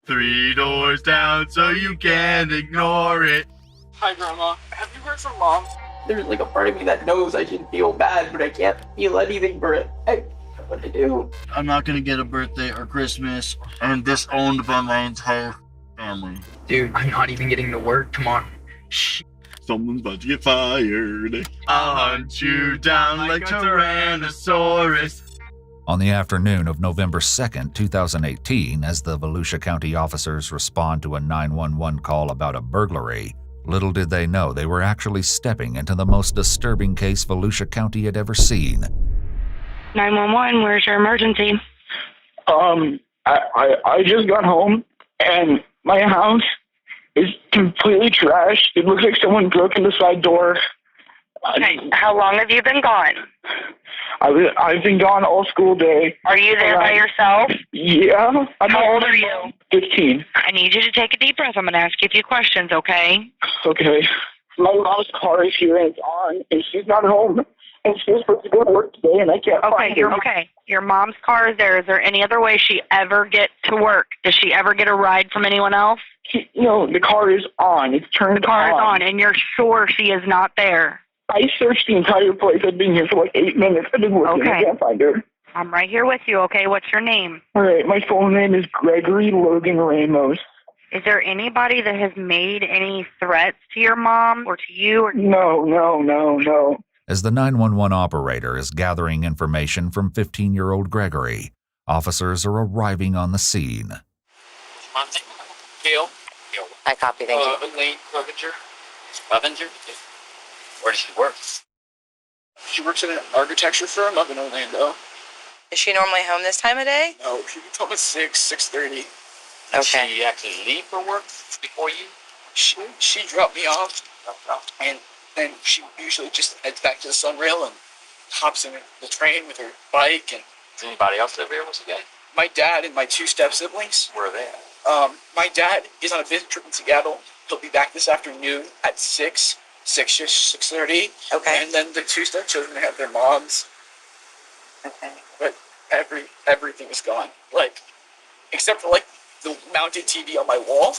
3 doors down so you can't ignore it. Hi, Grandma. Have you heard from Mom? There's like a part of me that knows I should feel bad, but I can't feel anything for it. I don't know what to do. I'm not gonna get a birthday or Christmas, and disowned by my entire family. Dude, I'm not even getting to work tomorrow. Shh. Someone's about to get fired. I'll hunt you down like Tyrannosaurus. On the afternoon of November 2nd, 2018, as the Volusia County officers respond to a 911 call about a burglary, little did they know they were actually stepping into the most disturbing case Volusia County had ever seen. 911, where's your emergency? I just got home and my house is completely trashed. It looks like someone broke in the side door. Okay, how long have you been gone? I've been gone all school day. Are you there by yourself? Yeah. How old are you? 15. I need you to take a deep breath. I'm going to ask you a few questions, okay? Okay. My mom's car is here and it's on, and she's not home. And she's supposed to go to work today, and I can't find her. Okay. Your mom's car is there. Is there any other way she ever gets to work? Does she ever get a ride from anyone else? No, the car is on. It's turned on. The car is on, and you're sure she is not there? I searched the entire place. I've been here for like 8 minutes. I've been looking. Okay. I can't find her. I'm right here with you, okay? What's your name? All right, my full name is Gregory Logan Ramos. Is there anybody that has made any threats to your mom or to you? Or No. As the 911 operator is gathering information from 15-year-old Gregory, officers are arriving on the scene. Gail. I copy, thank you. Elaine Cleavenger. Cleavenger? Where does she work? She works at an architecture firm up in Orlando. Is she normally home this time of day? No, she gets home at 6:30. Does she actually leave for work before you? She dropped me off, and then she usually just heads back to the Sunrail and hops in the train with her bike. And Is anybody else over here? What's the guy? my dad and my 2 step-siblings. Where are they at? My dad is on a business trip in Seattle. He'll be back this afternoon at 6:30. Okay. And then the 2 stepchildren have their moms. Okay. But everything is gone. Like, except for like the mounted TV on my wall,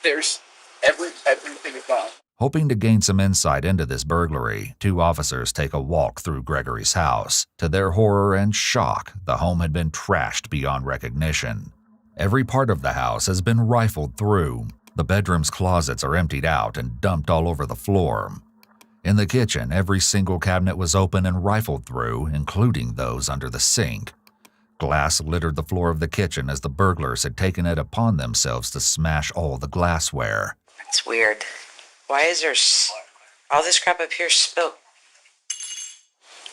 there's everything is gone. Hoping to gain some insight into this burglary, 2 officers take a walk through Gregory's house. To their horror and shock, the home had been trashed beyond recognition. Every part of the house has been rifled through. The bedroom's closets are emptied out and dumped all over the floor. In the kitchen, every single cabinet was open and rifled through, including those under the sink. Glass littered the floor of the kitchen as the burglars had taken it upon themselves to smash all the glassware. That's weird. Why is there all this crap up here spilled?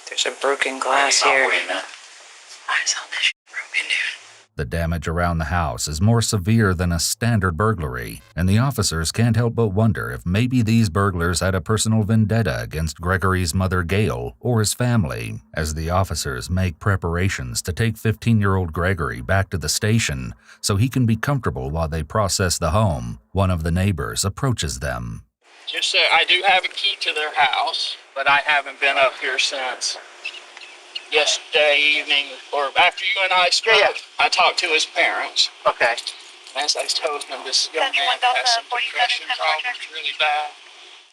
There's a broken glass here. Why is all this broken, dude? The damage around the house is more severe than a standard burglary, and the officers can't help but wonder if maybe these burglars had a personal vendetta against Gregory's mother Gail or his family. As the officers make preparations to take 15-year-old Gregory back to the station so he can be comfortable while they process the home, one of the neighbors approaches them. Just say I do have a key to their house, but I haven't been up here since yesterday evening, or after you and I spoke. Yeah. I talked to his parents. Okay. As I told him, this young man has some depression problems really bad.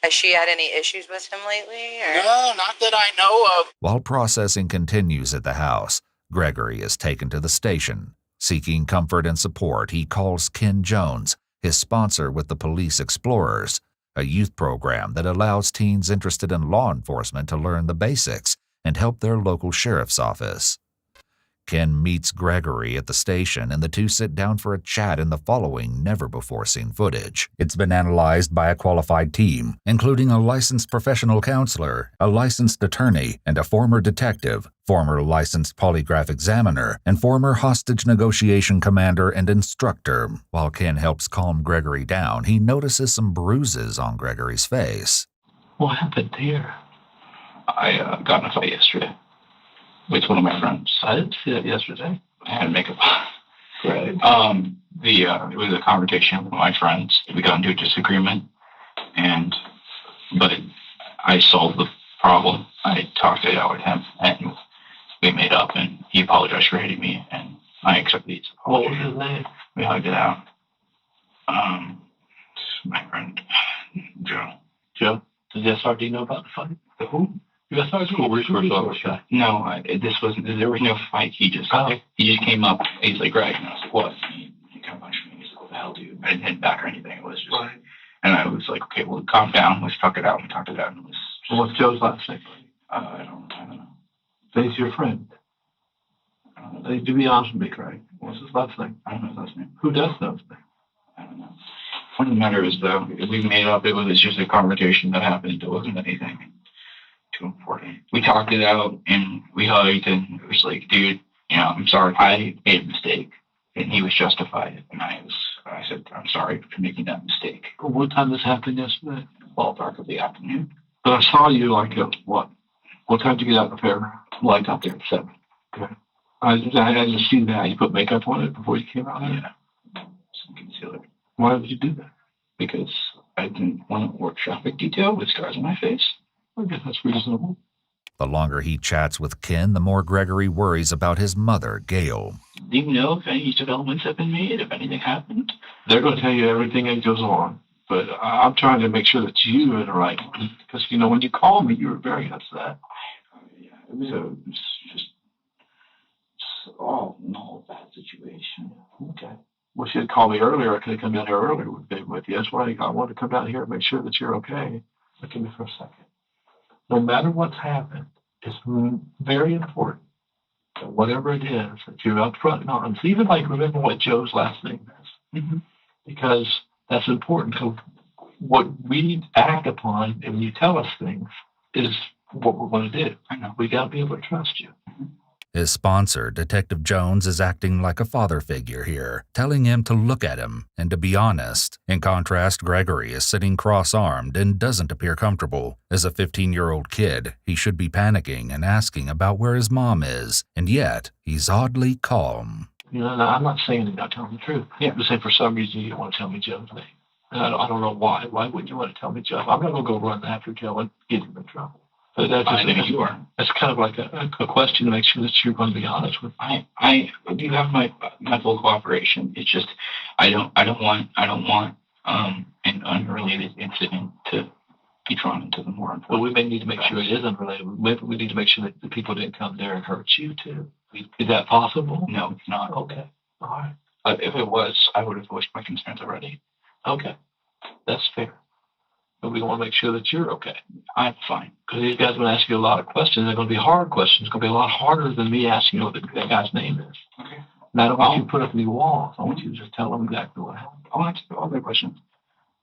Has she had any issues with him lately? Or? No, not that I know of. While processing continues at the house, Gregory is taken to the station. Seeking comfort and support, he calls Ken Jones, his sponsor with the Police Explorers, a youth program that allows teens interested in law enforcement to learn the basics and help their local sheriff's office. Ken meets Gregory at the station, and the 2 sit down for a chat in the following never-before-seen footage. It's been analyzed by a qualified team, including a licensed professional counselor, a licensed attorney, and a former detective, former licensed polygraph examiner, and former hostage negotiation commander and instructor. While Ken helps calm Gregory down, he notices some bruises on Gregory's face. What happened here? I got in a fight yesterday with one of my friends. I didn't see that yesterday. I had makeup on. Right. It was a conversation with my friends. We got into a disagreement, but I solved the problem. I talked it out with him, and we made up, and he apologized for hitting me, and I accepted his apology. What was his name? We hugged it out. My friend, Joe. Joe? Does the SRD know about the fight? The who? The SRD? School resource officer. No, there was no fight. He just came up. He's like, Greg. And I was like, what? He kind of punched me. He's like, what the hell, dude? I didn't hit back or anything. It was just, right. And I was like, okay, well, calm down. Let's talk it out. We talked it out. And it was just, what's Joe's last name? I don't know. So he's your friend? To be honest with me, Craig, what's his last name? I don't know his last name. Who does know his name? I don't know. Point of the matter is, though, we made up. It was just a conversation that happened. It wasn't anything too important. We talked it out and we hugged, and it was like, dude, I'm sorry. I made a mistake, and he was justified. And I said, I'm sorry for making that mistake. What time this happened yesterday? Ballpark of the afternoon. But I saw you like what? What time did you get out of the fair? Like out there at 7. Okay. I just see that you put makeup on it before you came out. Yeah. Some concealer. Why did you do that? Because I didn't want to work traffic detail with scars on my face. I guess that's reasonable. The longer he chats with Ken, the more Gregory worries about his mother, Gail. Do you know if any developments have been made, if anything happened? They're going to tell you everything that goes on. But I'm trying to make sure that you are the right. Because, when you called me, you were very upset. Yeah, it was just all in a whole bad situation. Okay. Well, she had called me earlier. I could have come down here earlier with you. That's why I wanted to come down here and make sure that you're okay. Look at me for a second. No matter what's happened, it's very important that whatever it is, that you're up front and honest. Even remember what Joe's last name is. Mm-hmm. Because that's important. So what we act upon, and when you tell us things, is what we're going to do. I know. We got to be able to trust you. Mm-hmm. His sponsor, Detective Jones, is acting like a father figure here, telling him to look at him and to be honest. In contrast, Gregory is sitting cross-armed and doesn't appear comfortable. As a 15-year-old kid, he should be panicking and asking about where his mom is, and yet he's oddly calm. I'm not saying you're not telling the truth. I'm just saying for some reason you don't want to tell me Joe's name. And I don't know why. Why wouldn't you want to tell me Joe? I'm not going to go run after Joe and get him in trouble. But that's just, I know you are. That's kind of like a question to make sure that you're going to be honest with me. I do have my full cooperation. It's just I don't want an unrelated incident to be drawn into the more important. Well, we may need to make sure it is unrelated. We need to make sure that the people didn't come there and hurt you too. Is that possible? No, it's not. Okay. All right. If it was, I would have voiced my concerns already. Okay. That's fair. But we want to make sure that you're okay. I'm fine. Because these guys are going to ask you a lot of questions. They're going to be hard questions. It's going to be a lot harder than me asking you what that guy's name is. Okay. And I don't want you to put up any walls. I want you to just tell them exactly what happened. I'll answer all their questions.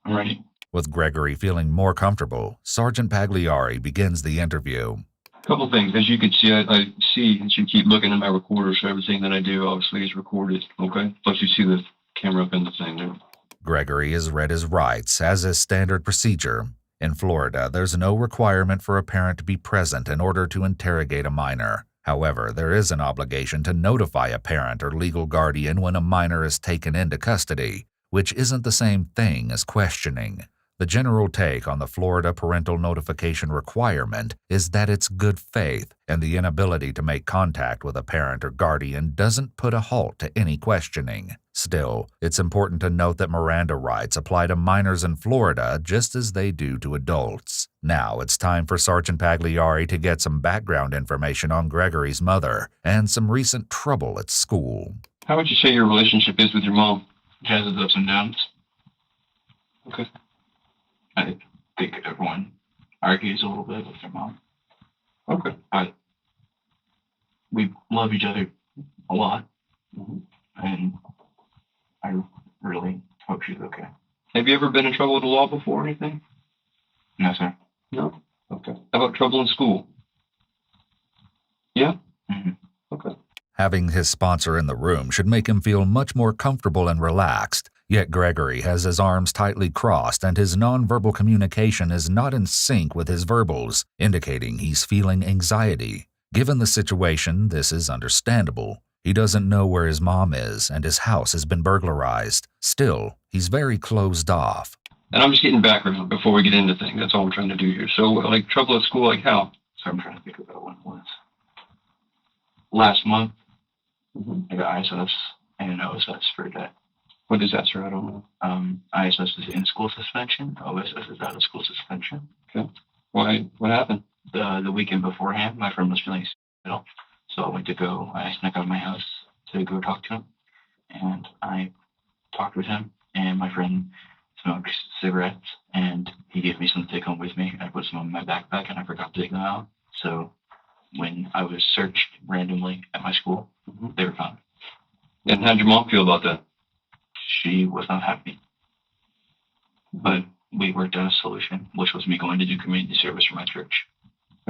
I'm ready. With Gregory feeling more comfortable, Sergeant Pagliari begins the interview. A couple things. As you can see, I see that you keep looking at my recorder, so everything that I do obviously is recorded, okay? Plus you see the camera up in the thing there. Gregory has read his rights, as is standard procedure. In Florida, there's no requirement for a parent to be present in order to interrogate a minor. However, there is an obligation to notify a parent or legal guardian when a minor is taken into custody, which isn't the same thing as questioning. The general take on the Florida parental notification requirement is that it's good faith, and the inability to make contact with a parent or guardian doesn't put a halt to any questioning. Still, it's important to note that Miranda rights apply to minors in Florida just as they do to adults. Now it's time for Sergeant Pagliari to get some background information on Gregory's mother and some recent trouble at school. How would you say your relationship is with your mom? It has its ups and downs. Okay. I think everyone argues a little bit with their mom. Okay. We love each other a lot. Mm-hmm. And I really hope she's okay. Have you ever been in trouble with the law before or anything? No, sir. No? Okay. How about trouble in school? Yeah? Mm-hmm. Okay. Having his sponsor in the room should make him feel much more comfortable and relaxed. Yet Gregory has his arms tightly crossed and his nonverbal communication is not in sync with his verbals, indicating he's feeling anxiety. Given the situation, this is understandable. He doesn't know where his mom is and his house has been burglarized. Still, he's very closed off. And I'm just getting background before we get into things. That's all I'm trying to do here. So, like, trouble at school, like how? So I'm trying to think about when it was. Last month, Mm-hmm. I got ISS and an OSS for a day. What is that, sir? I don't know. ISS is in school suspension. OSS is out of school suspension. Okay. Why? What happened? The weekend beforehand, my friend was feeling ill, so I snuck out of my house to go talk to him, and I talked with him, and my friend smoked cigarettes, and he gave me some to take home with me. I put some in my backpack, and I forgot to take them out. So when I was searched randomly at my school, they were found. And how'd your mom feel about that? She was not happy, but we worked out a solution, which was me going to do community service for my church.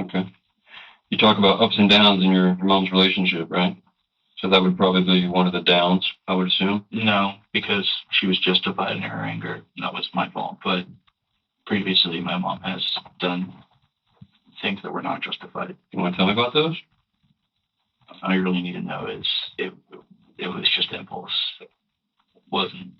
Okay. You talk about ups and downs in your mom's relationship, right? So that would probably be one of the downs, I would assume. No, because she was justified in her anger. That was my fault. But previously, my mom has done things that were not justified. You want to tell me about those? All you really need to know is it was just impulse. It wasn't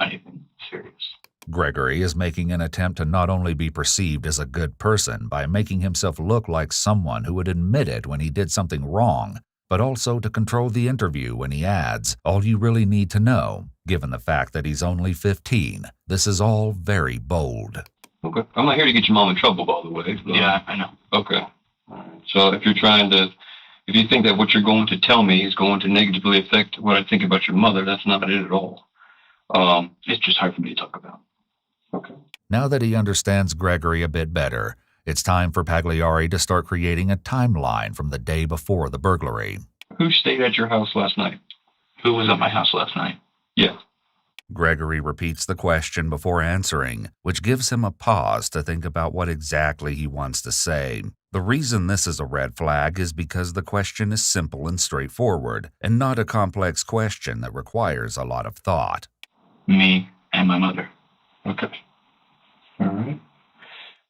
anything serious. Gregory is making an attempt to not only be perceived as a good person by making himself look like someone who would admit it when he did something wrong, but also to control the interview when he adds, all you really need to know, given the fact that he's only 15. This is all very bold. Okay. I'm not here to get your mom in trouble, by the way. Yeah, I know. Okay. All right. So if you think that what you're going to tell me is going to negatively affect what I think about your mother, that's not it at all. It's just hard for me to talk about. Okay. Now that he understands Gregory a bit better, it's time for Pagliari to start creating a timeline from the day before the burglary. Who stayed at your house last night? Who was at my house last night? Yeah. Gregory repeats the question before answering, which gives him a pause to think about what exactly he wants to say. The reason this is a red flag is because the question is simple and straightforward, and not a complex question that requires a lot of thought. Me and my mother. Okay. All right.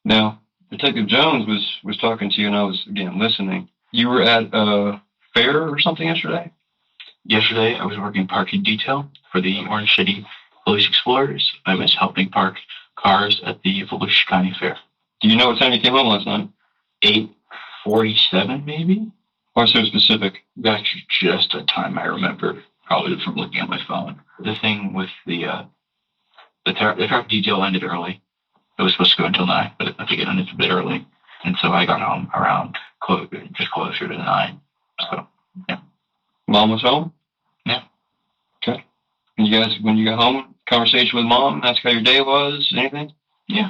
Now, Detective Jones was talking to you, and I was, again, listening. You were at a fair or something yesterday? Yesterday, I was working parking detail for the Orange City Police Explorers. I was helping park cars at the Volusia County Fair. Do you know what time you came home last night? 8:47, maybe? Why so specific? That's just a time I remember, probably from looking at my phone. The thing with the traffic detail ended early. It was supposed to go until 9, but I think it ended a bit early. And so I got home around just closer to 9. So, yeah. Mom was home? Yeah. Okay. And you guys, when you got home, conversation with Mom, ask how your day was, anything? Yeah.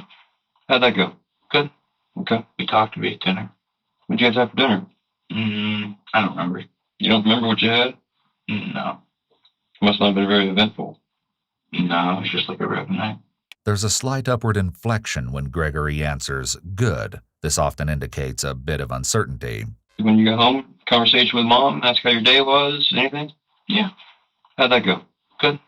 How'd that go? Good. Okay. We talked, we ate dinner. What'd you guys have for dinner? I don't remember. You don't remember what you had? No. It must not have been very eventful. No, it's just like a regular night. There's a slight upward inflection when Gregory answers good. This often indicates a bit of uncertainty. When you got home, conversation with Mom, ask how your day was, anything? Yeah. How'd that go? Good.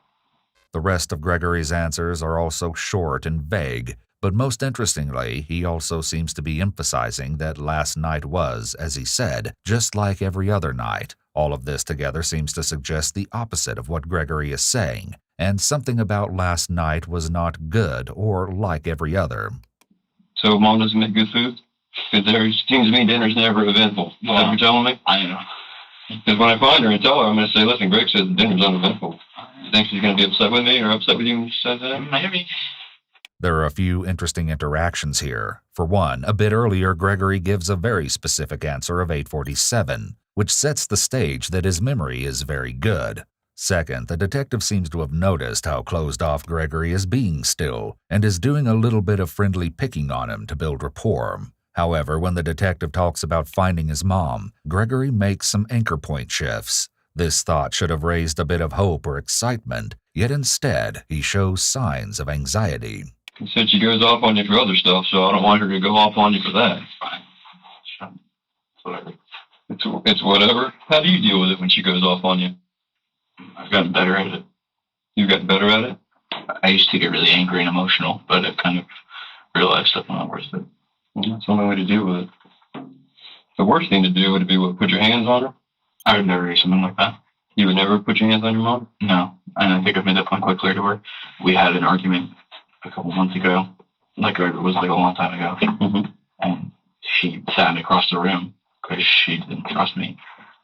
The rest of Gregory's answers are also short and vague, but most interestingly, he also seems to be emphasizing that last night was, as he said, just like every other night. All of this together seems to suggest the opposite of what Gregory is saying, and something about last night was not good or like every other. So Mom doesn't make good food? Because it seems to me dinner's never eventful. Is that what you're telling me? I know. Because when I find her and tell her, I'm going to say, listen, Greg says the dinner's uneventful. You think she's going to be upset with me or upset with you when she says that? Maybe. There are a few interesting interactions here. For one, a bit earlier, Gregory gives a very specific answer of 8:47, which sets the stage that his memory is very good. Second, the detective seems to have noticed how closed off Gregory is being still, and is doing a little bit of friendly picking on him to build rapport. However, when the detective talks about finding his mom, Gregory makes some anchor point shifts. This thought should have raised a bit of hope or excitement, yet instead, he shows signs of anxiety. He said she goes off on you for other stuff, so I don't want her to go off on you for that. Fine. Sure. Whatever. It's whatever. How do you deal with it when she goes off on you? I've gotten better at it. You've gotten better at it? I used to get really angry and emotional, but I've kind of realized that's not worth it. Well, that's the only way to deal with it. The worst thing to do would be put your hands on her? I would never do something like that. You would never put your hands on your mom? No. And I think I've made that point quite clear to her. We had an argument a couple months ago. It was like a long time ago. Mm-hmm. And she sat me across the room because she didn't trust me.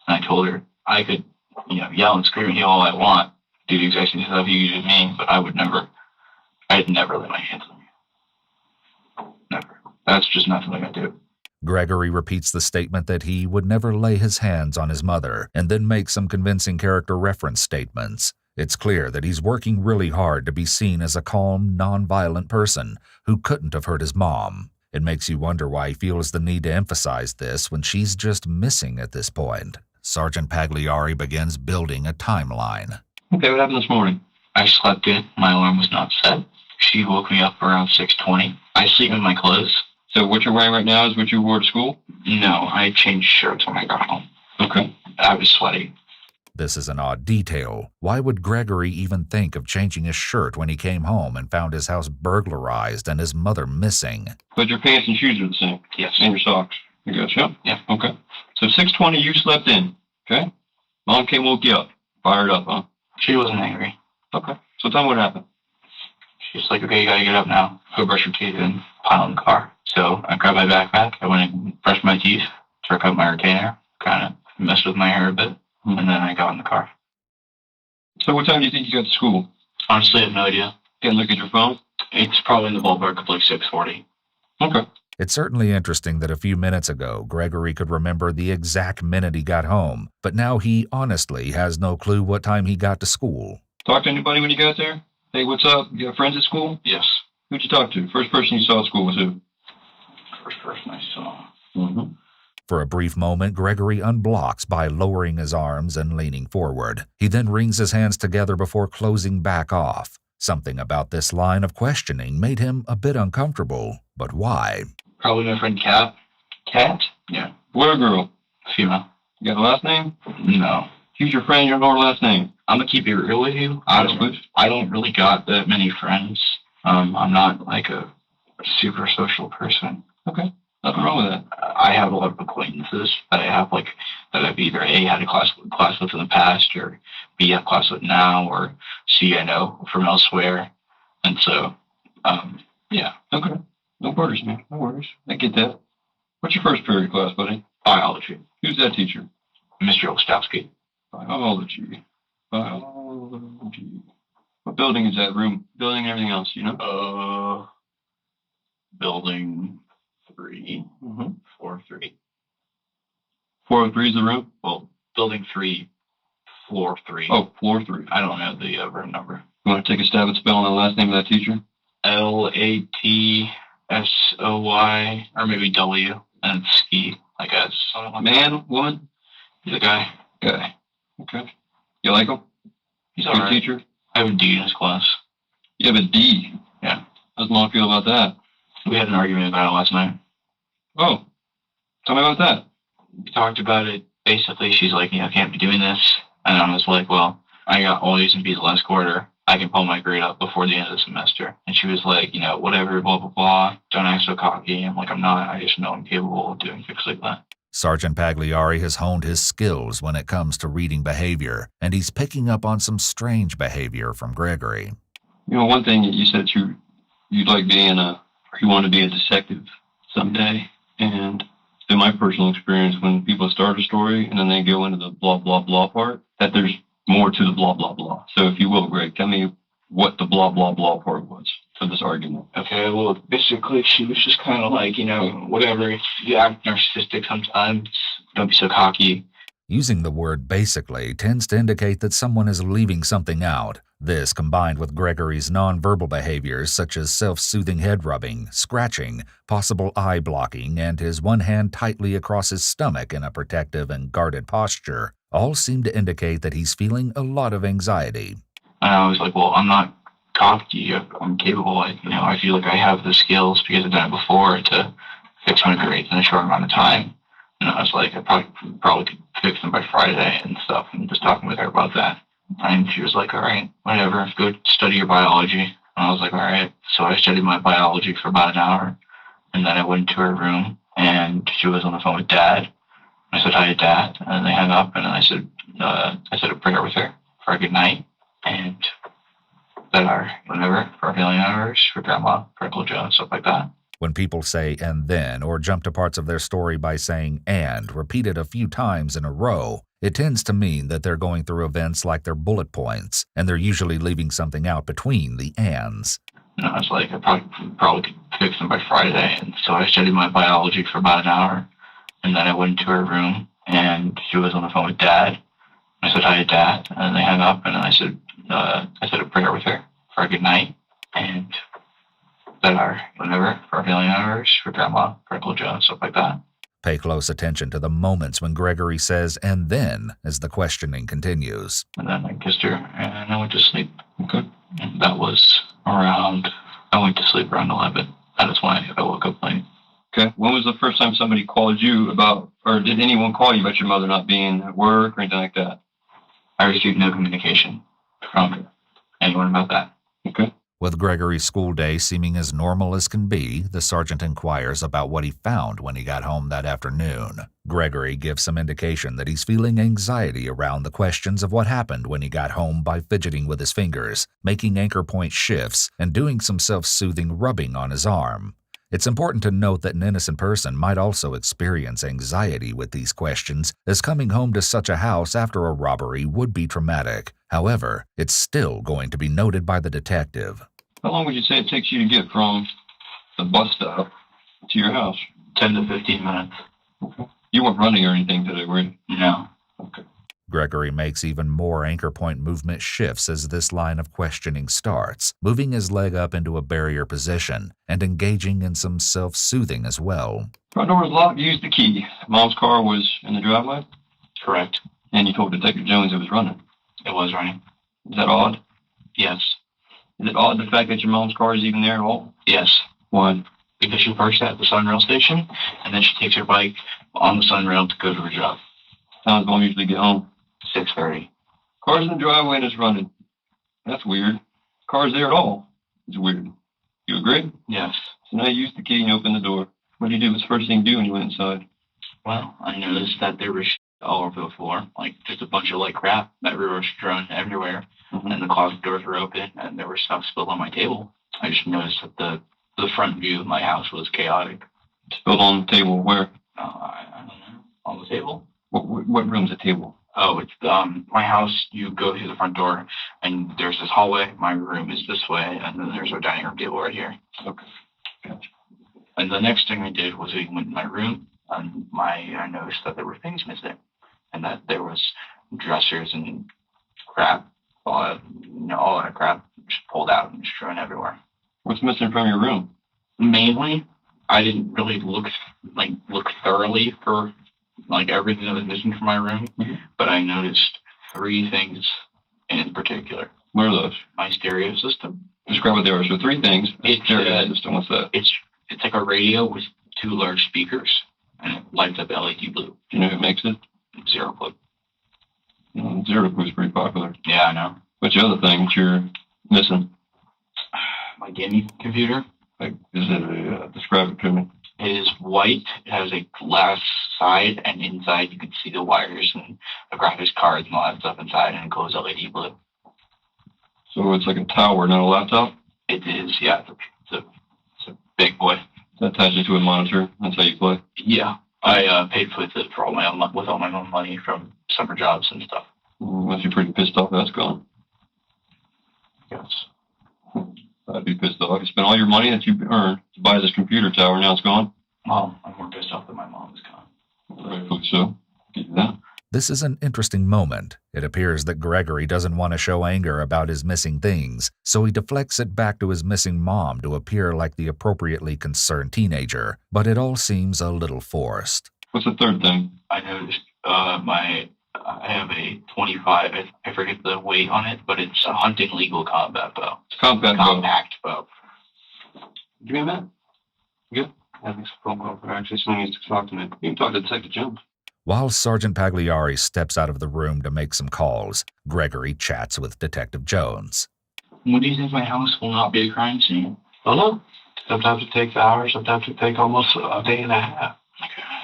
And I told her I could, yell and scream at you all I want do the exact same stuff you did to me, but I'd never lay my hands on you. Never. That's just not something I do. Gregory repeats the statement that he would never lay his hands on his mother, and then makes some convincing character reference statements. It's clear that he's working really hard to be seen as a calm, non-violent person who couldn't have hurt his mom. It makes you wonder why he feels the need to emphasize this when she's just missing at this point. Sergeant Pagliari begins building a timeline. Okay, what happened this morning? I slept in. My alarm was not set. She woke me up around 6:20. I sleep in my clothes. So what you're wearing right now is what you wore to school? No, I changed shirts when I got home. Okay. I was sweaty. This is an odd detail. Why would Gregory even think of changing his shirt when he came home and found his house burglarized and his mother missing? But your pants and shoes are the same? Yes. And your socks? You got you? Yeah. Okay. So 6:20 you slept in, okay? Mom came woke you up. Fired up, huh? She wasn't angry. Okay. So tell me what happened. She's like, okay, you gotta get up now. Go brush your teeth and pile in the car. So I grabbed my backpack. I went and brushed my teeth, took out my retainer, kind of messed with my hair a bit, and then I got in the car. So what time do you think you got to school? Honestly, I have no idea. Can't look at your phone? It's probably in the ballpark of like 6:40. Okay. It's certainly interesting that a few minutes ago, Gregory could remember the exact minute he got home, but now he honestly has no clue what time he got to school. Talk to anybody when you got there? Hey, what's up? You got friends at school? Yes. Who'd you talk to? First person you saw at school was who? First person I saw. Mm-hmm. For a brief moment, Gregory unblocks by lowering his arms and leaning forward. He then wrings his hands together before closing back off. Something about this line of questioning made him a bit uncomfortable, but why? Probably my friend Kat. Kat? Yeah. Boy or girl? Female. You got a last name? No. Who's your friend? You don't know her last name? I'm gonna keep it real with you. I don't really got that many friends. I'm not like a super social person. Okay. Nothing wrong with that. I have a lot of acquaintances that I have that I've either A, had a class with in the past, or B, have class with now, or C, I know from elsewhere. And so, yeah. Okay. No worries, man. No worries. I get that. What's your first period class, buddy? Biology. Who's that teacher? Mr. Olstowski. Biology. Biology. What building is that? Room, building, and everything else, you know? Building 3. Mm-hmm. 4-3. 403 is the room? Well, building 3, floor 3. Oh, floor 3. I don't know the room number. You want to take a stab at spelling the last name of that teacher? Latsy, or maybe W, and ski, I guess. Man, woman? He's a guy. Guy. Okay. You like him? He's good alright. Teacher? I have a D in his class. You have a D? Yeah. How's Mom feel about that? We had an argument about it last night. Oh. Tell me about that. We talked about it. Basically, she's like, I can't be doing this. And I was like, well, I got all A's and B's last quarter. I can pull my grade up before the end of the semester. And she was like, whatever, blah, blah, blah. Don't act so cocky. I'm like, I'm not. I just know I'm capable of doing things like that. Sergeant Pagliari has honed his skills when it comes to reading behavior, and he's picking up on some strange behavior from Gregory. You know, one thing you said you'd like you want to be a detective someday. And in my personal experience, when people start a story and then they go into the blah, blah, blah part, that there's more to the blah, blah, blah. So if you will, Greg, tell me what the blah, blah, blah part was for this argument. Okay, well, basically, she was just kind of like, whatever. You act narcissistic sometimes. Don't be so cocky. Using the word basically tends to indicate that someone is leaving something out. This, combined with Gregory's nonverbal behaviors such as self-soothing head rubbing, scratching, possible eye blocking, and his one hand tightly across his stomach in a protective and guarded posture, all seem to indicate that he's feeling a lot of anxiety. And I was like, well, I'm not cocky. I'm capable. I feel like I have the skills because I've done it before to fix my grades in a short amount of time. And I was like, I probably could fix them by Friday and stuff, and just talking with her about that. And she was like, all right, whatever, go study your biology. And I was like, all right. So I studied my biology for about an hour, and then I went into her room, and she was on the phone with Dad. I said hi to Dad, and then they hung up, and then I said a prayer with her for a good night, and said our whatever for a million hours for Grandma, for Uncle Joe, and stuff like that. When people say "and then" or jump to parts of their story by saying "and" repeated a few times in a row, It tends to mean that they're going through events like their bullet points, and they're usually leaving something out between the ands. I was like, I probably could fix them by Friday. And so I studied my biology for about an hour. And then I went into her room, and she was on the phone with Dad. I said, hi, Dad. And then they hung up, and then I said a prayer with her for a good night. And said our whatever for our family members, for Grandma, for Uncle Joe, and stuff like that. Pay close attention to the moments when Gregory says, and then, as the questioning continues. And then I kissed her, and I went to sleep. Okay. And that was I went to sleep around 11. That is when I woke up late. Okay. When was the first time somebody called you about, or did anyone call you about your mother not being at work or anything like that? I received no communication from anyone about that. Okay. With Gregory's school day seeming as normal as can be, the sergeant inquires about what he found when he got home that afternoon. Gregory gives some indication that he's feeling anxiety around the questions of what happened when he got home by fidgeting with his fingers, making anchor point shifts, and doing some self-soothing rubbing on his arm. It's important to note that an innocent person might also experience anxiety with these questions, as coming home to such a house after a robbery would be traumatic. However, it's still going to be noted by the detective. How long would you say it takes you to get from the bus stop to your house? 10 to 15 minutes. Okay. You weren't running or anything today, were you? No. Okay. Gregory makes even more anchor point movement shifts as this line of questioning starts, moving his leg up into a barrier position and engaging in some self-soothing as well. Front door was locked. You used the key. Mom's car was in the driveway? Correct. And you told Detective Jones it was running? It was running. Is that odd? Yes. Is it odd the fact that your mom's car is even there at all? Yes. Why? Because she parks at the Sunrail station, and then she takes her bike on the Sunrail to go to her job. How does Mom usually get home? 6:30. Car's in the driveway and it's running. That's weird. Car's there at all. It's weird. You agree? Yes. So now you used the key and you opened the door. What did you do? What's the first thing you do when you went inside? Well, I noticed that there was all over the floor, like just a bunch of crap that was strewn everywhere. Mm-hmm. And the closet doors were open, and there was stuff spilled on my table. I just noticed that the front view of my house was chaotic. Spilled on the table where? I don't know. On the table. What room's the table? Oh, it's my house. You go through the front door, and there's this hallway. My room is this way, and then there's our dining room table right here. Okay. Gotcha. And the next thing I did was I went in my room, and I noticed that there were things missing, and that there was dressers and crap, all that crap just pulled out and strewn everywhere. What's missing from your room? Mainly, I didn't really look thoroughly for everything that was missing from my room, but I noticed 3 things in particular. What are those? My stereo system. Describe what they are. So 3 things. Stereo system. What's that? It's like a radio with 2 large speakers, and it lights up LED blue. Do you know who makes it? Zero Clue. Zero Clue is pretty popular. Yeah, I know. What's the other thing that you're missing? My gaming computer. Is it describe it to me? It is white. It has a glass side, and inside you can see the wires and the graphics cards and all that stuff inside, and it glows LED blue. So it's like a tower, not a laptop? It is, yeah. It's a big boy. It's attached to a monitor. That's how you play? Yeah. I paid with all my own money from summer jobs and stuff. Must be pretty pissed off that's gone. Yes. I'd be pissed off. You spent all your money that you earned to buy this computer tower, now it's gone? Well, I'm more pissed off that my mom is gone. Rightfully so. Get that. This is an interesting moment. It appears that Gregory doesn't want to show anger about his missing things, so he deflects it back to his missing mom to appear like the appropriately concerned teenager, but it all seems a little forced. What's the third thing? I noticed I have a 25, I forget the weight on it, but it's a hunting legal combat bow. Compact bow. Give me a minute. You good? I think phone call. Actually, someone needs to talk to me. You can talk to Detective Jones. While Sergeant Pagliari steps out of the room to make some calls, Gregory chats with Detective Jones. When do you think my house will not be a crime scene? I don't know. Sometimes it takes hours. Sometimes it takes almost a day and a half.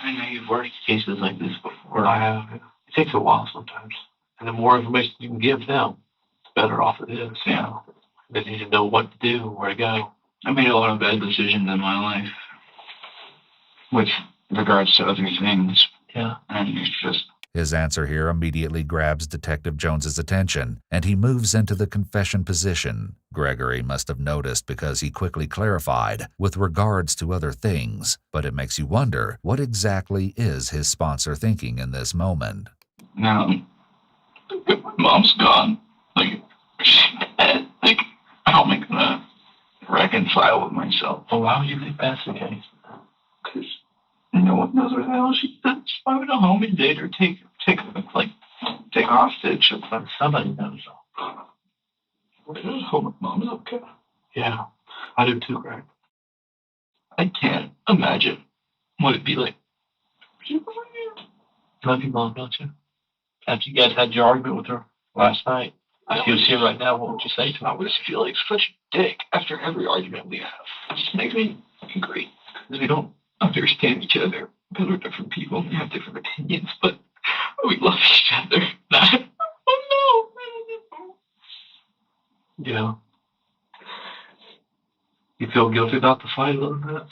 I know you've worked cases like this before. I have. It takes a while sometimes. And the more information you can give them, the better off it is. Yeah. They need to know what to do, where to go. I made a lot of bad decisions in my life with regards to other things. Yeah. And it's just... His answer here immediately grabs Detective Jones's attention, and he moves into the confession position. Gregory must have noticed because he quickly clarified with regards to other things, but it makes you wonder what exactly is his sponsor thinking in this moment. Now, if my mom's gone, like, she's dead, like, how am I gonna reconcile with myself? Well, why would you think that's the case? Because no one knows where the hell she is. Why would a home invade or take hostage? But somebody knows. I just hope my mom's okay. Yeah, I do too, Greg. I can't imagine what it'd be like. You love your mom, don't you? After you guys had your argument with her last night, if she was here right now, what would you say to her? I would just feel like such a dick after every argument we have. It just makes me angry. Because we don't understand each other. Because we're different people and we have different opinions. But we love each other. Oh no! Yeah. You feel guilty about the fight a little bit?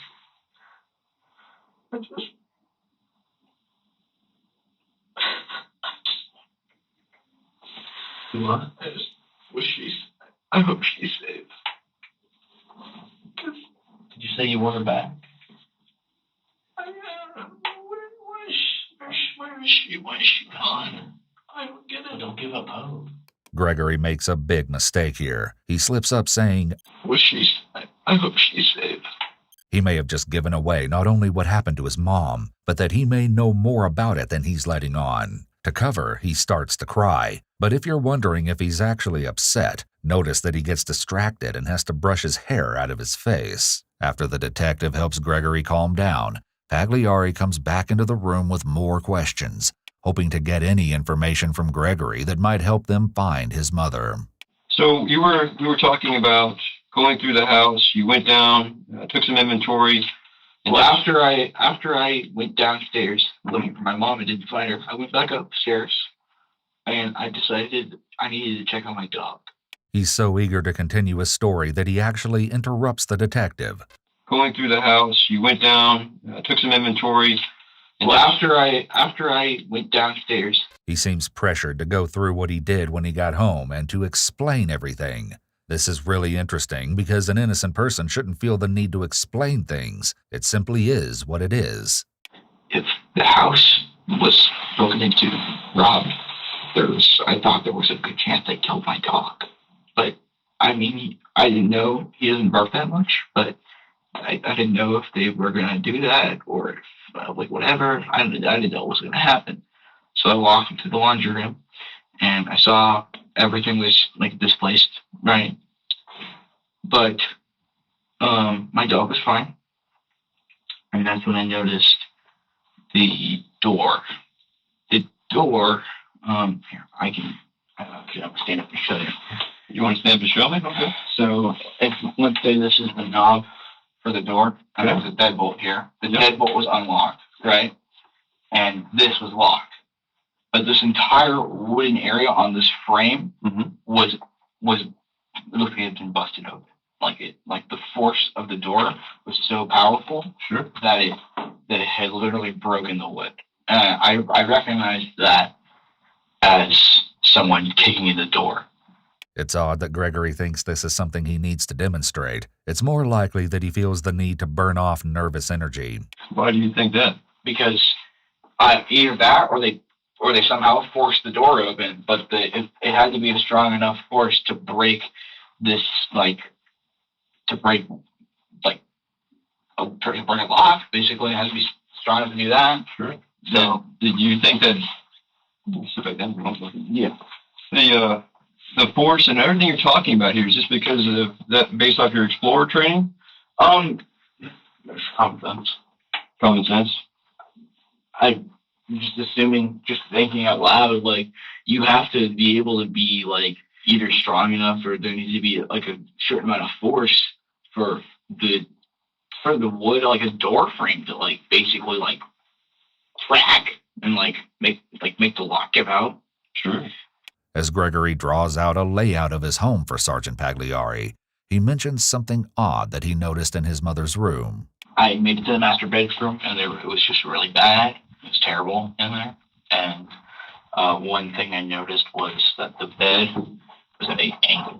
I just... What? I just wish I hope she's safe. Did you say you want her back? Where is she? Why is she gone? I don't get it. Well, don't give up hope. Gregory makes a big mistake here. He slips up saying, I hope she's safe. He may have just given away not only what happened to his mom, but that he may know more about it than he's letting on. To cover, he starts to cry. But if you're wondering if he's actually upset, notice that he gets distracted and has to brush his hair out of his face. After the detective helps Gregory calm down, Pagliari comes back into the room with more questions, hoping to get any information from Gregory that might help them find his mother. So we were talking about going through the house. You went down, took some inventory. Well, after I went downstairs looking for my mom and didn't find her, I went back upstairs and I decided I needed to check on my dog. He's so eager to continue his story that he actually interrupts the detective. Going through the house, you went down, took some inventory. Well, after I went downstairs. He seems pressured to go through what he did when he got home and to explain everything. This is really interesting because an innocent person shouldn't feel the need to explain things. It simply is what it is. If the house was broken into, robbed, I thought there was a good chance they killed my dog. But, I mean, I didn't know he doesn't bark that much, but I didn't know if they were going to do that or if, whatever. I didn't know what was going to happen. So I walked into the laundry room and I saw everything was displaced, right? But my dog was fine. And that's when I noticed the door. The door, here, I can stand up and show you. You want to stand up and show me? Okay. So let's say this is the knob for the door, and there's a deadbolt here. The deadbolt was unlocked, right? And this was locked. But this entire wooden area on this frame was it looked like it had been busted open. Like the force of the door was so powerful that it had literally broken the wood. I recognized that as someone kicking in the door. It's odd that Gregory thinks this is something he needs to demonstrate. It's more likely that he feels the need to burn off nervous energy. Why do you think that? Because either that or they somehow forced the door open, but it had to be a strong enough force to break this, to break a lock. Basically, it has to be strong enough to do that. Sure. So, did you think that? Yeah. The force and everything you're talking about here is just because of that, based off your explorer training? Common sense. Common sense. I'm just thinking out loud, you have to be able to be either strong enough or there needs to be a certain amount of force for the wood, a door frame to basically crack and make the lock give out. Sure. As Gregory draws out a layout of his home for Sergeant Pagliari, he mentions something odd that he noticed in his mother's room. I made it to the master bedroom, and it was just really bad. It was terrible in there. And One thing I noticed was that the bed was at an angle.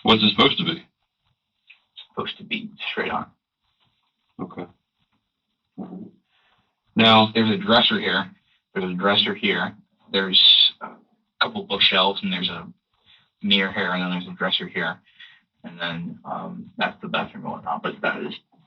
What's it supposed to be? It's supposed to be straight on. Okay. Now, there's a dresser here. There's a dresser here. There's a couple bookshelves, and there's a mirror here, and then there's a dresser here. And then that's the bathroom going on. But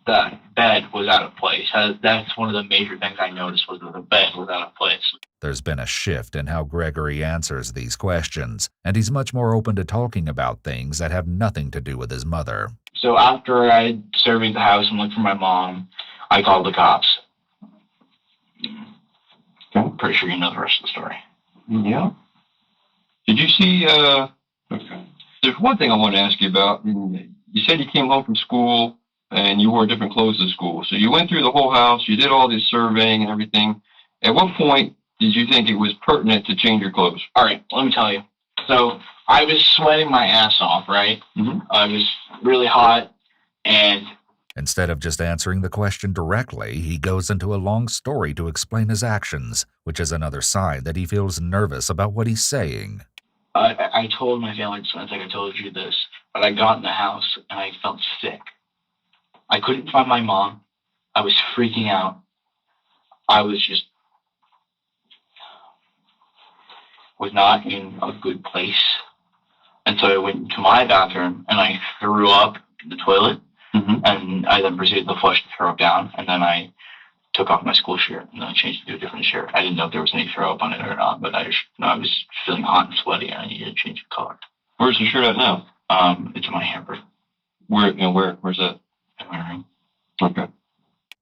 that bed was out of place. That's one of the major things I noticed was that the bed was out of place. There's been a shift in how Gregory answers these questions, and he's much more open to talking about things that have nothing to do with his mother. So after I surveyed the house and looked for my mom, I called the cops. I'm pretty sure you know the rest of the story. Yeah. Did you see, okay. There's one thing I want to ask you about. You said you came home from school and you wore different clothes to school. So you went through the whole house, you did all this surveying and everything. At what point did you think it was pertinent to change your clothes? All right, let me tell you. So I was sweating my ass off, right? Mm-hmm. I was really hot, and Instead of just answering the question directly, he goes into a long story to explain his actions, which is another sign that he feels nervous about what he's saying. I told my family, I think I told you this, but I got in the house and I felt sick. I couldn't find my mom. I was freaking out. I was not in a good place. And so I went into my bathroom and I threw up in the toilet. Mm-hmm. And I then proceeded to flush the throw up down. And then I took off my school shirt and then I changed it to a different shirt. I didn't know if there was any throw up on it or not, but I was feeling hot and sweaty and I needed to change the color. Where's the shirt at now? It's in my hamper. Where's that? In my room. Okay.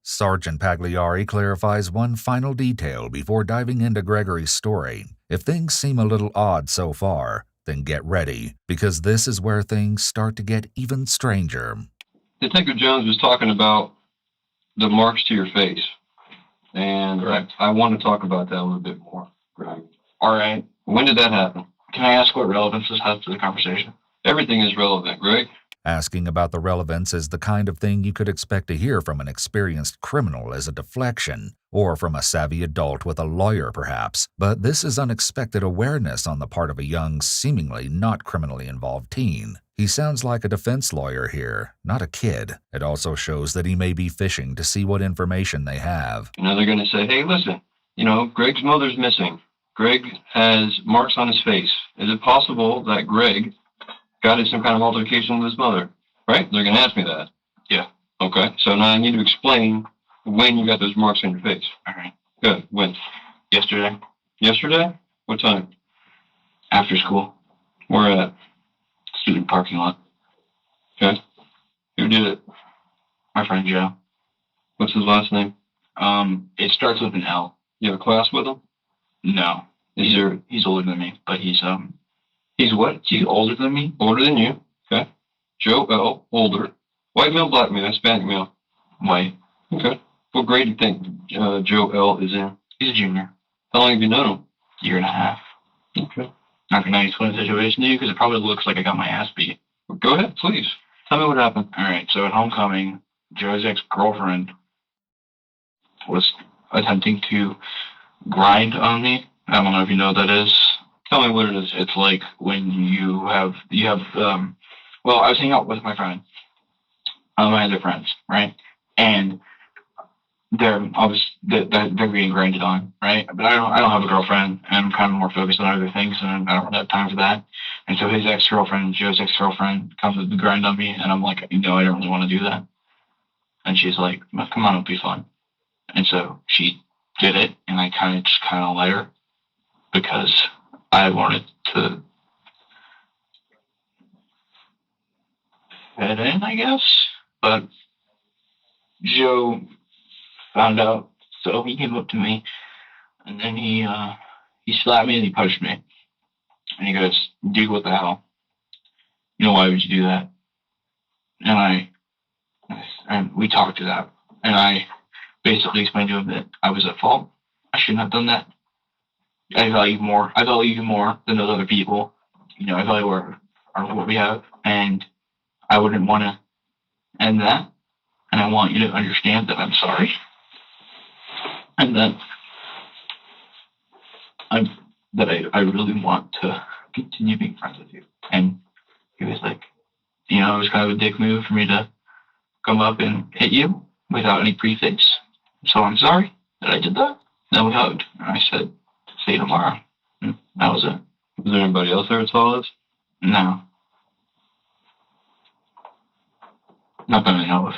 Sergeant Pagliari clarifies one final detail before diving into Gregory's story. If things seem a little odd so far, then get ready, because this is where things start to get even stranger. Detective Jones was talking about the marks to your face. And Correct. I want to talk about that a little bit more. Right. All right. When did that happen? Can I ask what relevance this has to the conversation? Everything is relevant, Greg. Asking about the relevance is the kind of thing you could expect to hear from an experienced criminal as a deflection, or from a savvy adult with a lawyer perhaps, but this is unexpected awareness on the part of a young, seemingly not criminally involved teen. He sounds like a defense lawyer here, not a kid. It also shows that he may be fishing to see what information they have. Now they're going to say, hey, listen, Greg's mother's missing. Greg has marks on his face. Is it possible that Greg got in some kind of altercation with his mother? Right? They're going to ask me that. Yeah. Okay. So now I need to explain when you got those marks on your face. All right. Good. When? Yesterday. Yesterday? What time? After school. Where at? Student parking lot. Okay. Who did it? My friend Joe. What's his last name? It starts with an L. You have a class with him? No. He's older than me, but he's what? He's older than me? Older than you. Okay. Joe L. Older. White male, black male, Hispanic male. White. Okay. What grade do you think Joe L. is in? He's a junior. How long have you known him? Year and a half. Okay. Not gonna explain the situation to you because it probably looks like I got my ass beat. Go ahead, please. Tell me what happened. All right. So at homecoming, Joe's ex-girlfriend was attempting to grind on me. I don't know if you know what that is. Tell me what it is. It's like when you have well, I was hanging out with my friend, my other friends, right? And they're being grinded on, right? But I don't have a girlfriend, and I'm kind of more focused on other things, and I don't have time for that. And so his ex-girlfriend, Joe's ex-girlfriend, comes to grind on me, and I'm like, I don't really want to do that. And she's like, come on, it'll be fun. And so she did it, and I kind of let her because I wanted to fit in, I guess. But Joe found out, so he came up to me, and then he slapped me and he punched me. And he goes, dude, what the hell? Why would you do that? And we talked to that. And I basically explained to him that I was at fault. I shouldn't have done that. I value more than those other people. I value what we have. And I wouldn't want to end that. And I want you to understand that I'm sorry. And then I really want to continue being friends with you. And he was like, it was kind of a dick move for me to come up and hit you without any preface. So I'm sorry that I did that. Then we hugged. And I said, see you tomorrow. And that was it. Was there anybody else there that saw this? No. Not that I know of.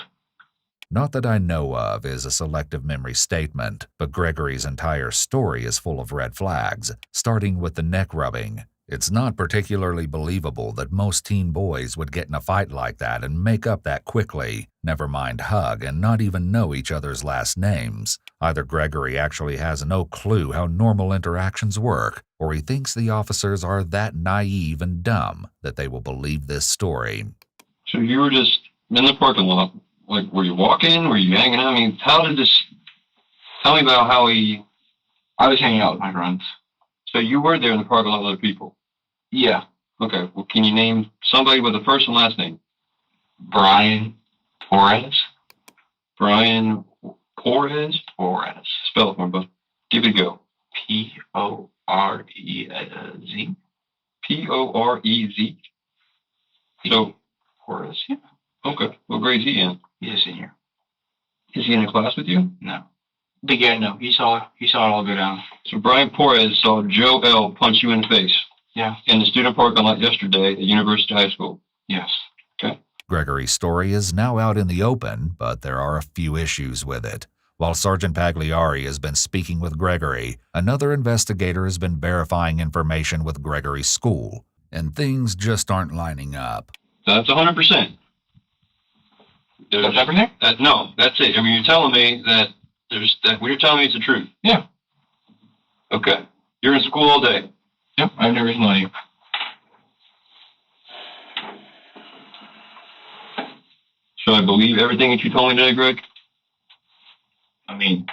Not that I know of is a selective memory statement, but Gregory's entire story is full of red flags, starting with the neck rubbing. It's not particularly believable that most teen boys would get in a fight like that and make up that quickly, never mind hug and not even know each other's last names. Either Gregory actually has no clue how normal interactions work, or he thinks the officers are that naive and dumb that they will believe this story. So you were just in the parking lot. Like, were you walking? Were you hanging out? I mean, how did this... Tell me about how he... I was hanging out with my friends. So you were there in the parking lot with other people? Yeah. Okay, well, can you name somebody with a first and last name? Brian Torres. Brian Torres? Torres. Spell it for me, bud. Give it a go. P-O-R-E-Z. P-O-R-E-Z? So... Torres, yeah. Okay. What grade is he in? He's a senior. Is he in a class with you? No. No. He saw it all go down. So Brian Torres saw Joe L. punch you in the face. Yeah. In the student parking lot yesterday at University High School. Yes. Okay. Gregory's story is now out in the open, but there are a few issues with it. While Sergeant Pagliari has been speaking with Gregory, another investigator has been verifying information with Gregory's school, and things just aren't lining up. That's 100%. That's everything? No, that's it. I mean, you're telling me that what you're telling me is the truth. Yeah. Okay. You're in school all day. Yep, I have no reason to lie. Should I believe everything that you told me today, Greg? I mean,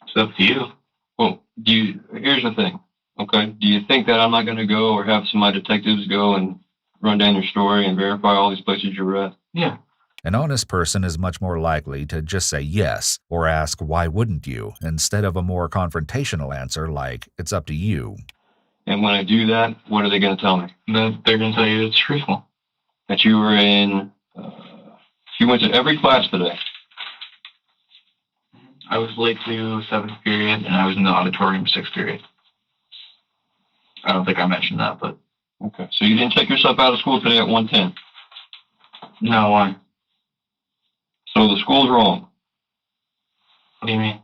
it's up to you. Well, here's the thing, okay? Do you think that I'm not going to go or have some of my detectives go and run down your story and verify all these places you were at? Yeah. An honest person is much more likely to just say yes or ask why wouldn't you instead of a more confrontational answer like it's up to you. And when I do that, what are they going to tell me? They're going to tell you it's truthful. That you were in, you went to every class today. I was late to 7th period and I was in the auditorium 6th period. I don't think I mentioned that, but... Okay, so you didn't take yourself out of school today at 1:10? No, why? So the school's wrong. What do you mean?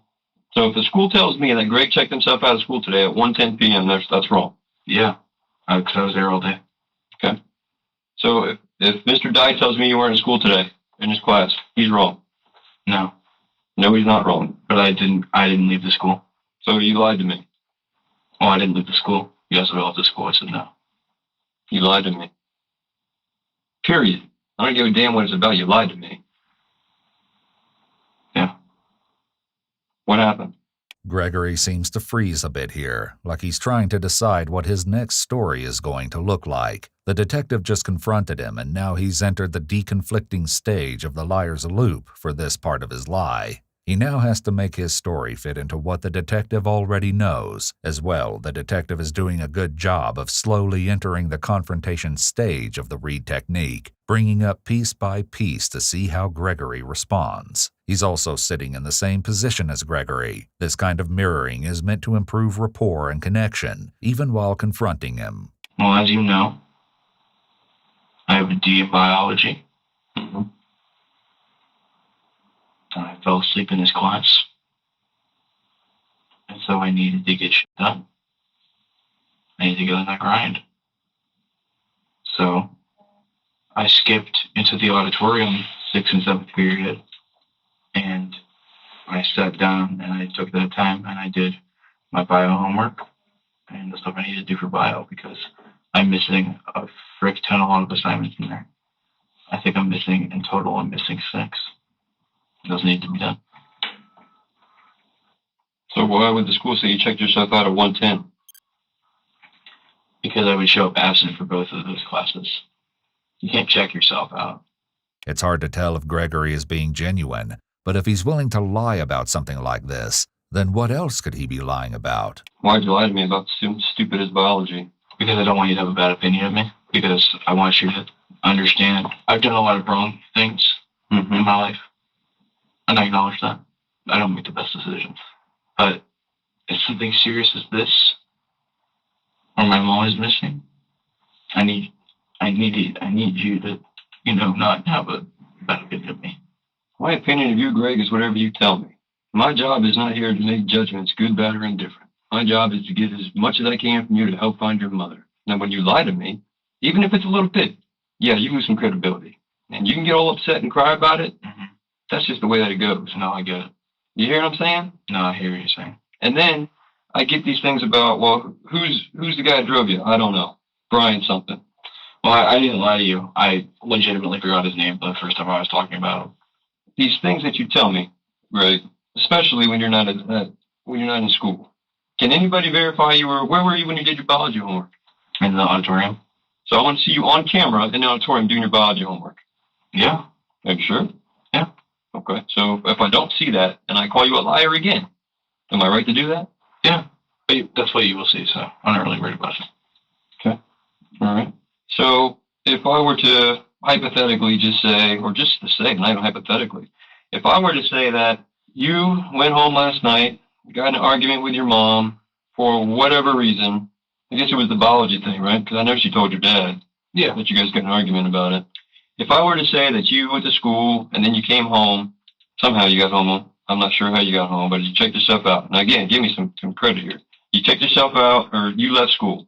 So if the school tells me that Greg checked himself out of school today at 1:10 p.m., that's wrong. Yeah, because I was there all day. Okay. So if Mr. Dye tells me you weren't in school today in his class, he's wrong. No. No, he's not wrong. But I didn't leave the school. So you lied to me. Oh, I didn't leave the school. You asked if I left the school. I said no. You lied to me. Period. I don't give a damn what it's about. You lied to me. Yeah. What happened? Gregory seems to freeze a bit here, like he's trying to decide what his next story is going to look like. The detective just confronted him, and now he's entered the deconflicting stage of the liar's loop for this part of his lie. He now has to make his story fit into what the detective already knows. As well, the detective is doing a good job of slowly entering the confrontation stage of the read technique, bringing up piece by piece to see how Gregory responds. He's also sitting in the same position as Gregory. This kind of mirroring is meant to improve rapport and connection, even while confronting him. Well, as you know, I have a D in biology. Mm-hmm. I fell asleep in his class. And so I needed to get shit done. I needed to get on that grind. So I skipped into the auditorium 6th and 7th period. And I sat down and I took that time and I did my bio homework and the stuff I needed to do for bio because I'm missing a frick ton of assignments in there. I think I'm missing 6. Those need to be done. So why would the school say you checked yourself out at 1:10? Because I would show up absent for both of those classes. You can't check yourself out. It's hard to tell if Gregory is being genuine, but if he's willing to lie about something like this, Then what else could he be lying about? Why'd you lie to me about stupid as biology? Because I don't want you to have a bad opinion of me. Because I want you to understand I've done a lot of wrong things in my life. And I acknowledge that. I don't make the best decisions. But if something serious as this, or my mom is missing, I need you to, not have a bad opinion of me. My opinion of you, Greg, is whatever you tell me. My job is not here to make judgments, good, bad, or indifferent. My job is to get as much as I can from you to help find your mother. Now, when you lie to me, even if it's a little bit, yeah, you lose some credibility. And you can get all upset and cry about it. That's just the way that it goes. No, I get it. You hear what I'm saying? No, I hear what you're saying. And then I get these things about, well, who's the guy that drove you? I don't know. Brian something. Well, I didn't lie to you. I legitimately forgot his name the first time I was talking about him. These things that you tell me, Greg, especially when you're not in school. Can anybody verify where were you when you did your biology homework? In the auditorium. So I want to see you on camera in the auditorium doing your biology homework. Yeah. Are you sure? Yeah. Okay. So if I don't see that and I call you a liar again, am I right to do that? Yeah. But that's what you will see, so I'm not really worried about it. Okay. All right. So if I were to hypothetically just say, or just to say, not even hypothetically, if I were to say that you went home last night, got in an argument with your mom for whatever reason, I guess it was the biology thing, right? Because I know she told your dad that you guys got in an argument about it. If I were to say that you went to school and then you came home, somehow you got home, I'm not sure how you got home, but you checked yourself out. Now again, give me some credit here. You checked yourself out or you left school.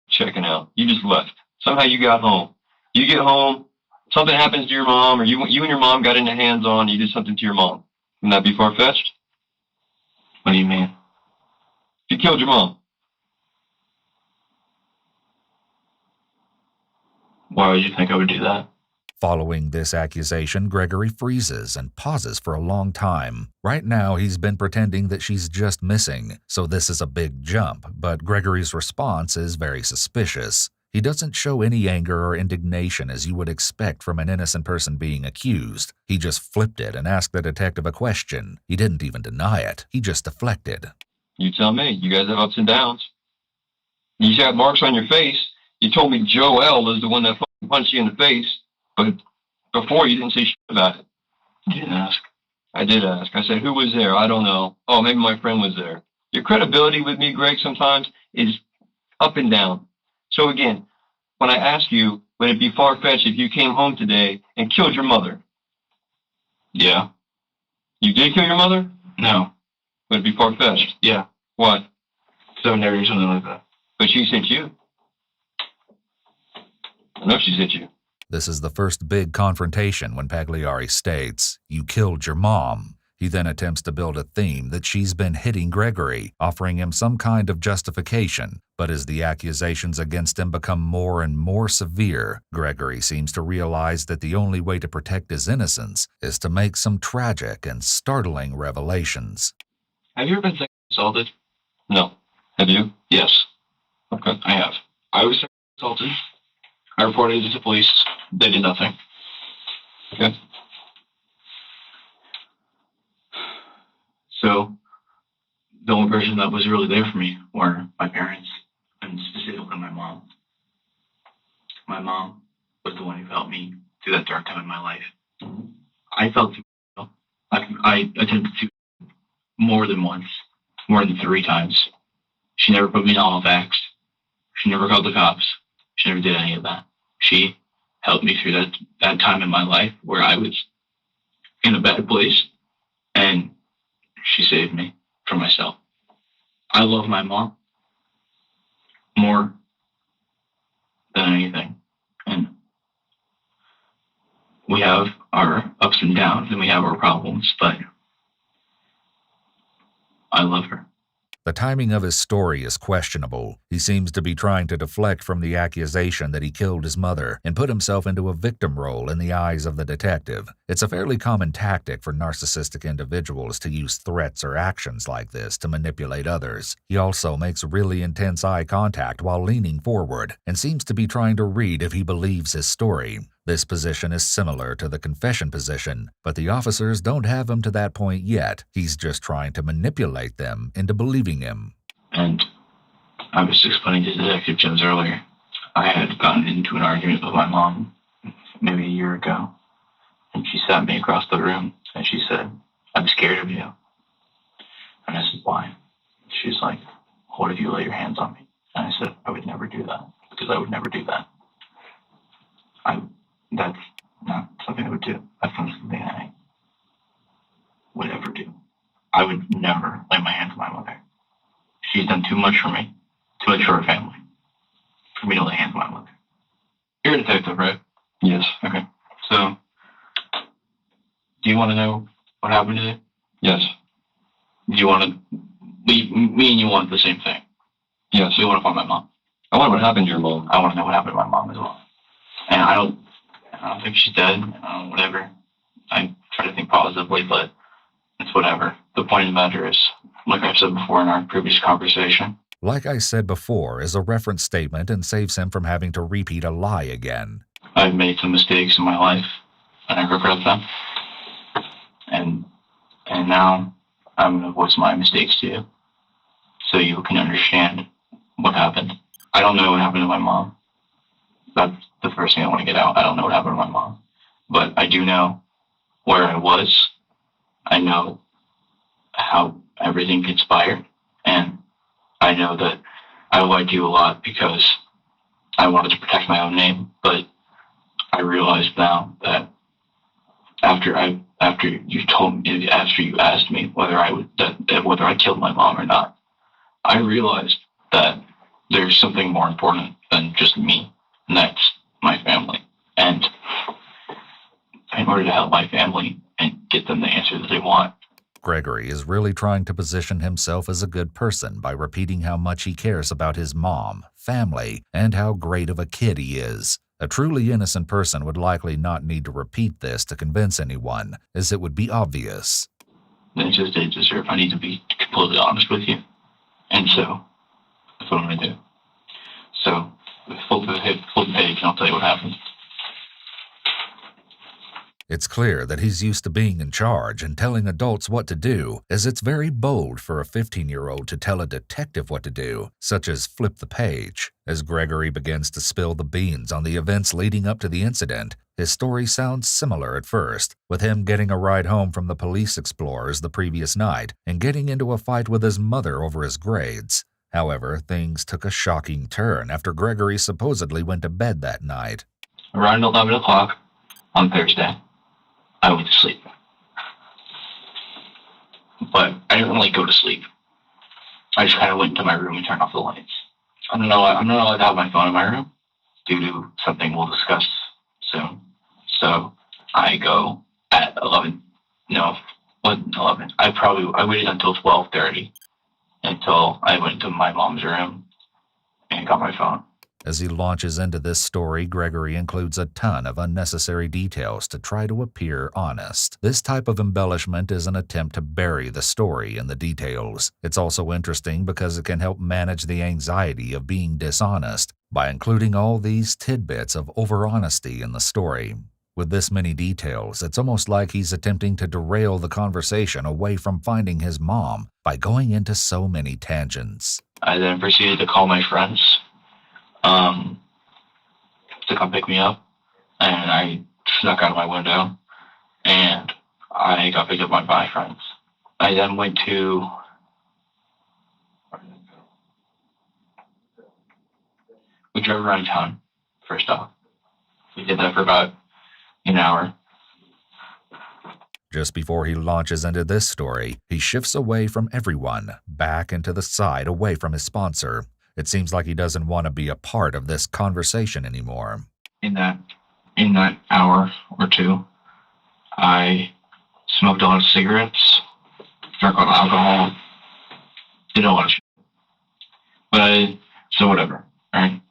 Checking out. You just left. Somehow you got home. You get home, something happens to your mom, or you and your mom got into hands-on, you did something to your mom. Wouldn't that be far-fetched? What do you mean? You killed your mom. Why would you think I would do that? Following this accusation, Gregory freezes and pauses for a long time. Right now, he's been pretending that she's just missing, so this is a big jump, but Gregory's response is very suspicious. He doesn't show any anger or indignation as you would expect from an innocent person being accused. He just flipped it and asked the detective a question. He didn't even deny it. He just deflected. You tell me. You guys have ups and downs. You got marks on your face. You told me Joel is the one that punched you in the face, but before you didn't say shit about it. You didn't ask. I did ask. I said, who was there? I don't know. Oh, maybe my friend was there. Your credibility with me, Greg, sometimes is up and down. So again, when I ask you, would it be far-fetched if you came home today and killed your mother? Yeah. You did kill your mother? No. Would it be far-fetched? Yeah. What? Because I would never do something like that. But she sent you. I know she sent you. This is the first big confrontation when Pagliari states, "You killed your mom." He then attempts to build a theme that she's been hitting Gregory, offering him some kind of justification. But as the accusations against him become more and more severe, Gregory seems to realize that the only way to protect his innocence is to make some tragic and startling revelations. Have you ever been sexually assaulted? No. Have you? Yes. Okay. I have. I was sexually assaulted. I reported it to the police. They did nothing. Okay. So, the only person that was really there for me were my parents, and specifically my mom. My mom was the one who helped me through that dark time in my life. I felt I attempted to more than once, more than 3 times. She never put me in all facts. She never called the cops. She never did any of that. She helped me through that time in my life where I was in a bad place, and she saved me from myself. I love my mom more than anything. And we have our ups and downs and we have our problems, but I love her. The timing of his story is questionable. He seems to be trying to deflect from the accusation that he killed his mother and put himself into a victim role in the eyes of the detective. It's a fairly common tactic for narcissistic individuals to use threats or actions like this to manipulate others. He also makes really intense eye contact while leaning forward and seems to be trying to read if he believes his story. This position is similar to the confession position, but the officers don't have him to that point yet. He's just trying to manipulate them into believing him. And I was explaining to Detective Jones earlier, I had gotten into an argument with my mom maybe a year ago, and she sat me across the room, and she said, "I'm scared of you." And I said, "Why?" She's like, "What if you lay your hands on me?" And I said, "I would never do that, because I would never do that. That's not something I would do. That's not something I would ever do. I would never lay my hands on my mother. She's done too much for me, too much for her family, for me to lay hands on my mother." You're a detective, right? Yes. Okay. So, do you want to know what happened to you? Yes. Do you want to... Me and you want the same thing. Yes. We want to find my mom. I wonder what happened to your mom. I want to know what happened to my mom as well. And I don't think she's dead. Whatever. I try to think positively, but it's whatever. The point of the matter is, like I've said before in our previous conversation. Like I said before is a reference statement and saves him from having to repeat a lie again. I've made some mistakes in my life, and I regret them. And now I'm going to voice my mistakes to you, so you can understand what happened. I don't know what happened to my mom. That's the first thing I want to get out. I don't know what happened to my mom. But I do know where I was. I know how everything conspired. And I know that I lied to you a lot because I wanted to protect my own name. But I realize now that after you asked me whether I killed my mom or not, I realized that there's something more important than just me, and that's my family. And in order to help my family and get them the answer that they want. Gregory is really trying to position himself as a good person by repeating how much he cares about his mom, family, and how great of a kid he is. A truly innocent person would likely not need to repeat this to convince anyone, as it would be obvious. They deserve. I need to be completely honest with you. And so, that's what I'm going to do. So, flip the page and I'll tell you what happened. It's clear that he's used to being in charge and telling adults what to do, as it's very bold for a 15-year-old to tell a detective what to do, such as flip the page. As Gregory begins to spill the beans on the events leading up to the incident, his story sounds similar at first, with him getting a ride home from the police explorers the previous night and getting into a fight with his mother over his grades. However, things took a shocking turn after Gregory supposedly went to bed that night. Around 11 o'clock on Thursday, I went to sleep. But I didn't really go to sleep. I just kind of went into my room and turned off the lights. I'm not allowed to have my phone in my room due to something we'll discuss soon. So I go at 11. No, wasn't 11. I waited until 12:30 until I went to my mom's room and got my phone. As he launches into this story, Gregory includes a ton of unnecessary details to try to appear honest. This type of embellishment is an attempt to bury the story in the details. It's also interesting because it can help manage the anxiety of being dishonest by including all these tidbits of over-honesty in the story. With this many details, it's almost like he's attempting to derail the conversation away from finding his mom by going into so many tangents. I then proceeded to call my friends to come pick me up, and I snuck out of my window, and I got picked up by my friends. I then went to... We drove around town, first off. We did that for about an hour. Just before he launches into this story, he shifts away from everyone, back into the side away from his sponsor. It seems like he doesn't want to be a part of this conversation anymore. In that hour or two, I smoked a lot of cigarettes, drank a lot of alcohol, did a lot of shit. So whatever, right?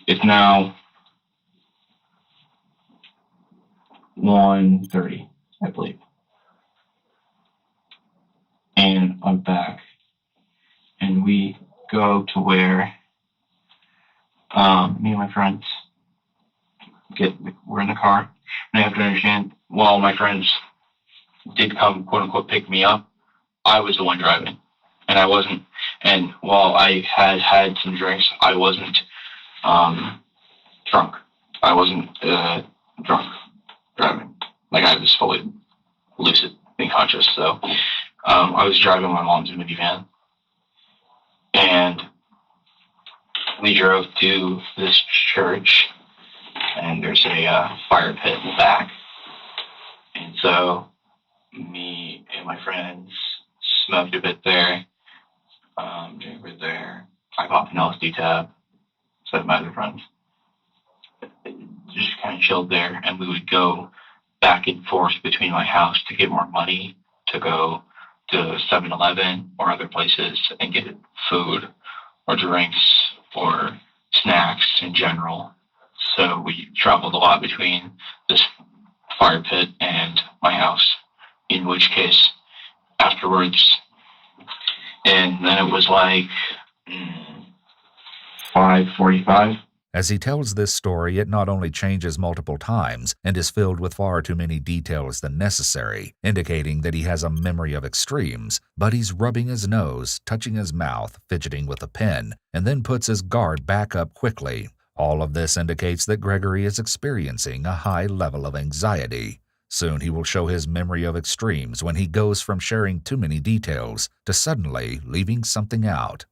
It's now 1:30, I believe. And I'm back. And we go to where me and my friends we're in the car, and I have to understand, while my friends did come, quote unquote, pick me up, I was the one driving, and I wasn't. And while I had some drinks, I wasn't drunk. I wasn't drunk driving. Like, I was fully lucid and conscious. So I was driving my mom's minivan, and we drove to this church, and there's a fire pit in the back. And so me and my friends smoked a bit there, drank a bit there. I popped an LSD tab, so did my other friends. Just kind of chilled there, and we would go back and forth between my house to get more money to go to 7-Eleven or other places and get food or drinks or snacks in general. So we traveled a lot between this fire pit and my house, in which case afterwards, and then it was like 5:45. As he tells this story, it not only changes multiple times and is filled with far too many details than necessary, indicating that he has a memory of extremes, but he's rubbing his nose, touching his mouth, fidgeting with a pen, and then puts his guard back up quickly. All of this indicates that Gregory is experiencing a high level of anxiety. Soon he will show his memory of extremes when he goes from sharing too many details to suddenly leaving something out.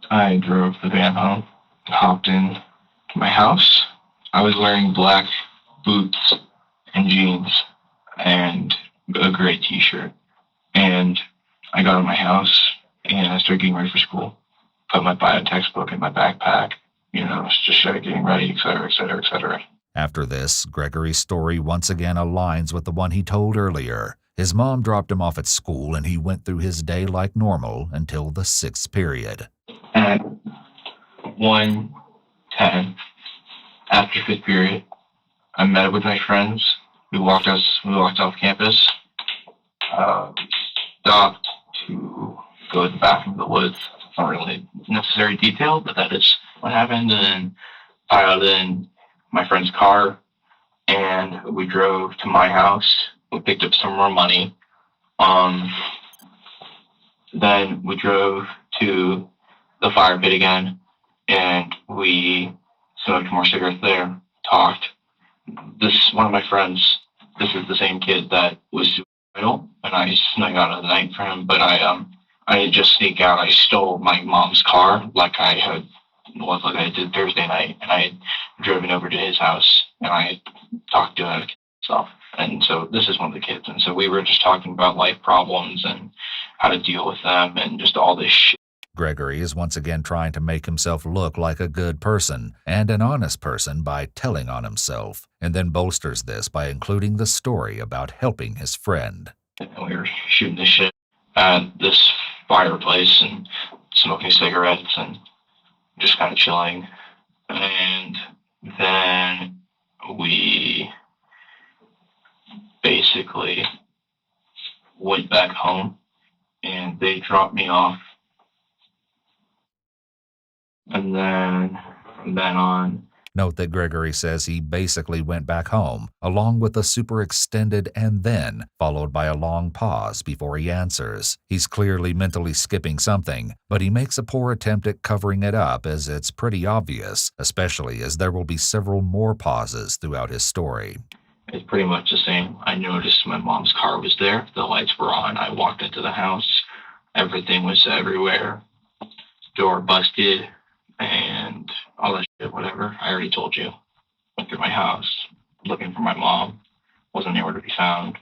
I drove the van home, hopped in to my house. I was wearing black boots and jeans and a gray t-shirt. And I got in my house and I started getting ready for school. Put my bio textbook in my backpack, just started getting ready, et cetera, et cetera, et cetera. After this, Gregory's story once again aligns with the one he told earlier. His mom dropped him off at school and he went through his day like normal until the 6th period. At 1:10, after 5th period, I met up with my friends. We walked off campus. Stopped to go to the bathroom of the woods. It's not really necessary detail, but that is what happened. And then piled in my friend's car, and we drove to my house. We picked up some more money. Then we drove to the fire pit again, and we smoked more cigarettes there, talked. One of my friends, this is the same kid that was suicidal, and I snuck out of the night for him, but I didn't just sneak out. I stole my mom's car like I did Thursday night, and I had driven over to his house, and I had talked to him himself. And so this is one of the kids, and so we were just talking about life problems and how to deal with them and just all this shit. Gregory is once again trying to make himself look like a good person and an honest person by telling on himself, and then bolsters this by including the story about helping his friend. And we were shooting this shit at this fireplace and smoking cigarettes and just kind of chilling. And then we basically went back home and they dropped me off. And then from then on... Note that Gregory says he basically went back home, along with a super extended "and then," followed by a long pause before he answers. He's clearly mentally skipping something, but he makes a poor attempt at covering it up as it's pretty obvious, especially as there will be several more pauses throughout his story. It's pretty much the same. I noticed my mom's car was there. The lights were on. I walked into the house. Everything was everywhere. Door busted. And all that shit, whatever. I already told you. Went through my house, looking for my mom. Wasn't anywhere to be found.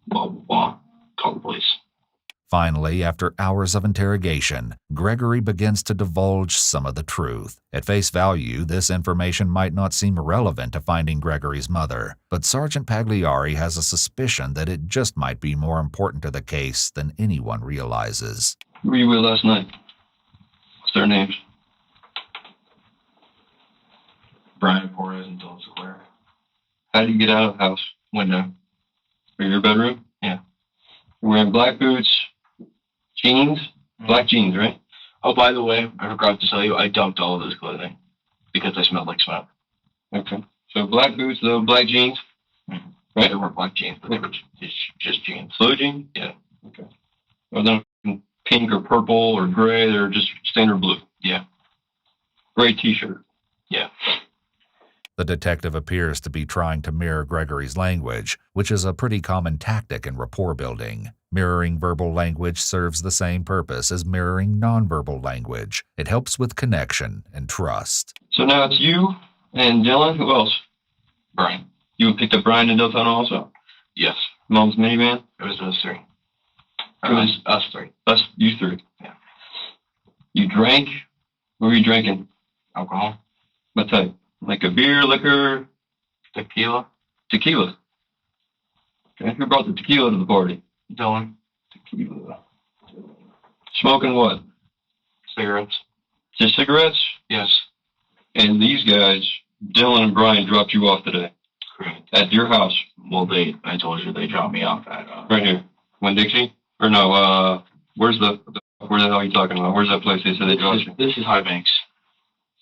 Blah, blah, blah. Called the police. Finally, after hours of interrogation, Gregory begins to divulge some of the truth. At face value, this information might not seem relevant to finding Gregory's mother, but Sergeant Pagliari has a suspicion that it just might be more important to the case than anyone realizes. Who were you with last night? What's their names? Brian Porres and Dylan Square. How did you get out of the house? Window. Or your bedroom? Yeah. You're wearing black boots, jeans, black jeans, right? Oh, by the way, I forgot to tell you, I dumped all of this clothing because I smelled like smoke. Okay. So black boots, though, black jeans. Right? They weren't black jeans, but they were just jeans. Blue jeans? Yeah. Okay. Well, then pink or purple or gray, they're just standard blue. Yeah. Gray t-shirt. Yeah. The detective appears to be trying to mirror Gregory's language, which is a pretty common tactic in rapport building. Mirroring verbal language serves the same purpose as mirroring nonverbal language. It helps with connection and trust. So now it's you and Dylan. Who else? Brian. You picked up Brian in Daytona also? Yes. Mom's minivan? It was us three. It was us three. You three. Yeah. You drank? What were you drinking? Alcohol. What type? Like a beer, liquor? Tequila. Tequila. Okay. Who brought the tequila to the party? Dylan. Tequila. Smoking what? Cigarettes. Just cigarettes? Yes. And these guys, Dylan and Brian, dropped you off today. Correct. At your house. Well, I told you they dropped me off at right here. Winn-Dixie? Or no, where the hell are you talking about? Where's that place they said they dropped you? This is High Banks.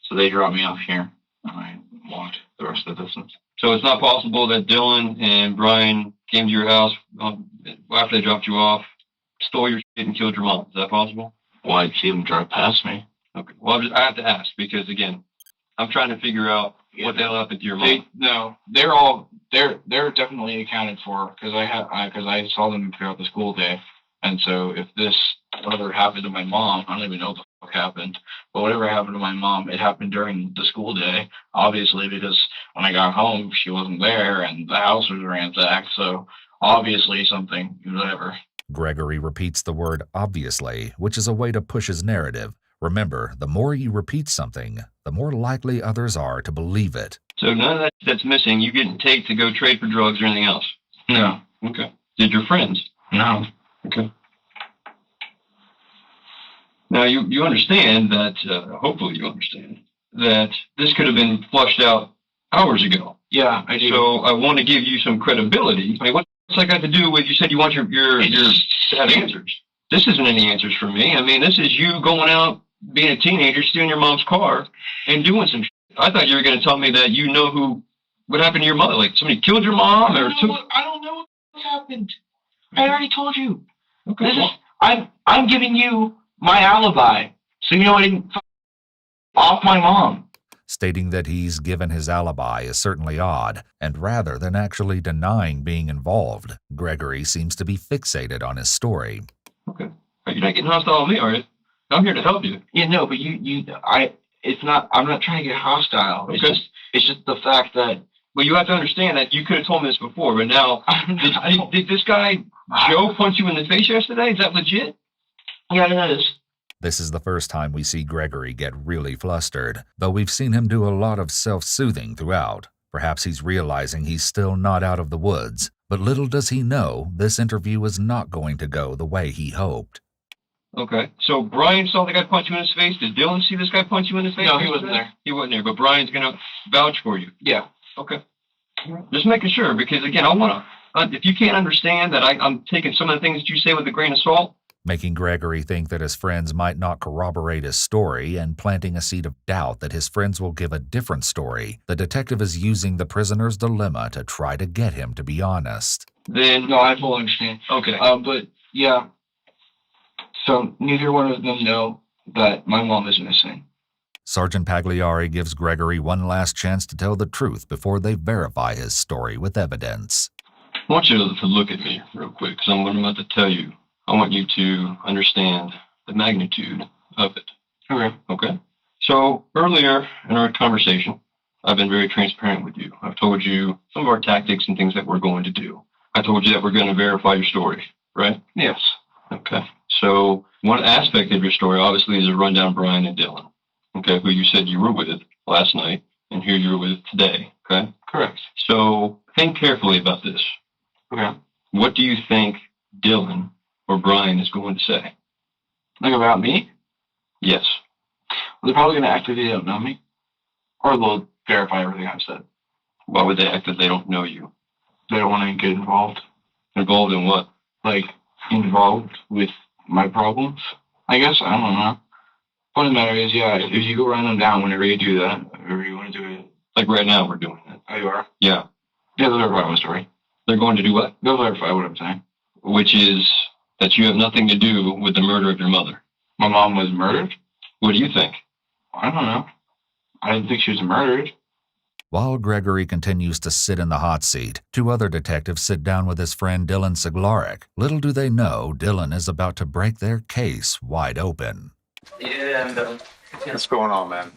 So they dropped me off here. I walked the rest of the distance. So it's not possible that Dylan and Brian came to your house after they dropped you off, stole your shit and killed your mom. Is that possible? Well, I'd see them drive past me. Okay. Well, I have to ask because, again, I'm trying to figure out what the hell happened to your mom. They're definitely accounted for because I saw them throughout the school day. And so if whatever happened to my mom, I don't even know what the fuck happened, but whatever happened to my mom, it happened during the school day, obviously, because when I got home, she wasn't there and the house was ransacked. So obviously something, whatever. Gregory repeats the word obviously, which is a way to push his narrative. Remember, the more you repeat something, the more likely others are to believe it. So none of that's missing. You didn't take to go trade for drugs or anything else? No. Okay. Did your friends? No. Okay. Now, you understand that, hopefully you understand, that this could have been flushed out hours ago. Yeah, I do. So I want to give you some credibility. I mean, what's that got to do with, you said you want your to have answers. This isn't any answers for me. I mean, this is you going out, being a teenager, stealing your mom's car, and doing some shit. I thought you were going to tell me that you know what happened to your mother. Like, somebody killed your mom or took... I don't know what happened. I already told you. Okay. I'm giving you my alibi, so you know I didn't off my mom. Stating that he's given his alibi is certainly odd, and rather than actually denying being involved, Gregory seems to be fixated on his story. Okay. You're not getting hostile with me, are you? I'm here to help you. Yeah, no, but I'm not trying to get hostile. Okay. It's just the fact that... Well, you have to understand that you could have told me this before, but now, did this guy, Joe, punch you in the face yesterday? Is that legit? Yeah, it is. This is the first time we see Gregory get really flustered, though we've seen him do a lot of self-soothing throughout. Perhaps he's realizing he's still not out of the woods, but little does he know this interview is not going to go the way he hoped. Okay, so Brian saw the guy punch you in his face. Did Dylan see this guy punch you in his face? No, he wasn't there. He wasn't there, but Brian's going to vouch for you. Yeah. Okay. Just making sure, because again, I want to, if you can't understand that I'm taking some of the things that you say with a grain of salt. Making Gregory think that his friends might not corroborate his story and planting a seed of doubt that his friends will give a different story, the detective is using the prisoner's dilemma to try to get him to be honest. Then... No, I fully understand. Okay. But, yeah. So, neither one of them know that my mom is missing. Sergeant Pagliari gives Gregory one last chance to tell the truth before they verify his story with evidence. I want you to look at me real quick, because I'm about to tell you. I want you to understand the magnitude of it. Okay. Okay? So, earlier in our conversation, I've been very transparent with you. I've told you some of our tactics and things that we're going to do. I told you that we're going to verify your story, right? Yes. Okay. So, one aspect of your story, obviously, is to run down Brian and Dylan, okay, who you said you were with last night, and here you're with today, okay? Correct. So, think carefully about this. Okay. What do you think Dylan or Brian is going to say? Like about me? Yes. Well, they're probably going to act like they don't know me. Or they'll verify everything I've said. Why would they act like they don't know you? They don't want to get involved. Involved in what? Like, involved with my problems, I guess. I don't know. Point of the matter is, yeah, if you go run them down whenever you do that, whenever you want to do it. Like right now we're doing it. Oh, you are? Yeah. Yeah, they'll verify my story. They're going to do what? They'll verify what I'm saying. Which is that you have nothing to do with the murder of your mother. My mom was murdered? What do you think? I don't know. I didn't think she was murdered. While Gregory continues to sit in the hot seat, two other detectives sit down with his friend Dylan Siglarek. Little do they know, Dylan is about to break their case wide open. Yeah, I'm done. What's going on, man?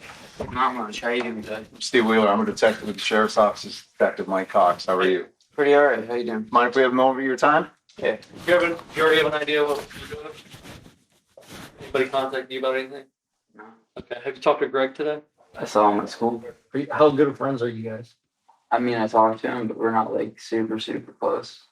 Not much. How you doing today? Steve Wheeler. I'm a detective with the Sheriff's Office. Detective Mike Cox. How are you? Pretty alright. How you doing? Mind if we have a moment of your time? Yeah. You already have an idea what you're doing? Anybody contact you about anything? No. Okay. Have you talked to Greg today? I saw him at school. How good of friends are you guys? I mean, I talked to him, but we're not like super close.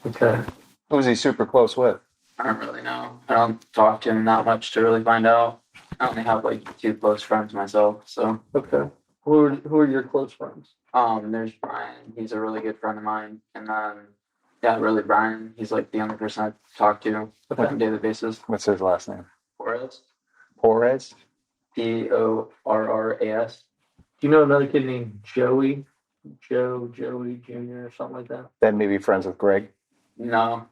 Okay. Who's he super close with? I don't really know. I don't talk to him that much to really find out. I only have like 2 close friends myself, so. Okay. Who are your close friends? There's Brian. He's a really good friend of mine, and then really Brian. He's like the only person I talk to on a daily basis. What's his last name? Porras. Porras? Porras. Do you know another kid named Joey? Joey Jr. or something like that? That may be friends with Greg. No.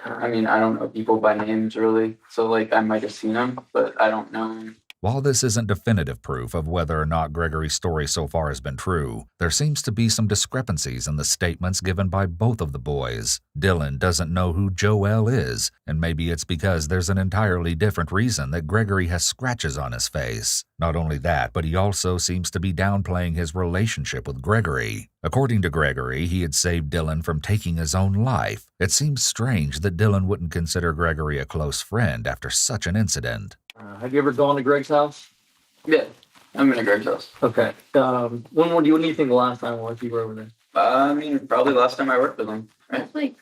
I mean, I don't know people by names really. So like I might have seen them, but I don't know them. While this isn't definitive proof of whether or not Gregory's story so far has been true, there seems to be some discrepancies in the statements given by both of the boys. Dylan doesn't know who Joel is, and maybe it's because there's an entirely different reason that Gregory has scratches on his face. Not only that, but he also seems to be downplaying his relationship with Gregory. According to Gregory, he had saved Dylan from taking his own life. It seems strange that Dylan wouldn't consider Gregory a close friend after such an incident. Have you ever gone to Greg's house? Yeah, I'm in a Greg's house. Okay. When do you think the last time was you were over there? I mean, probably last time I worked with him, right?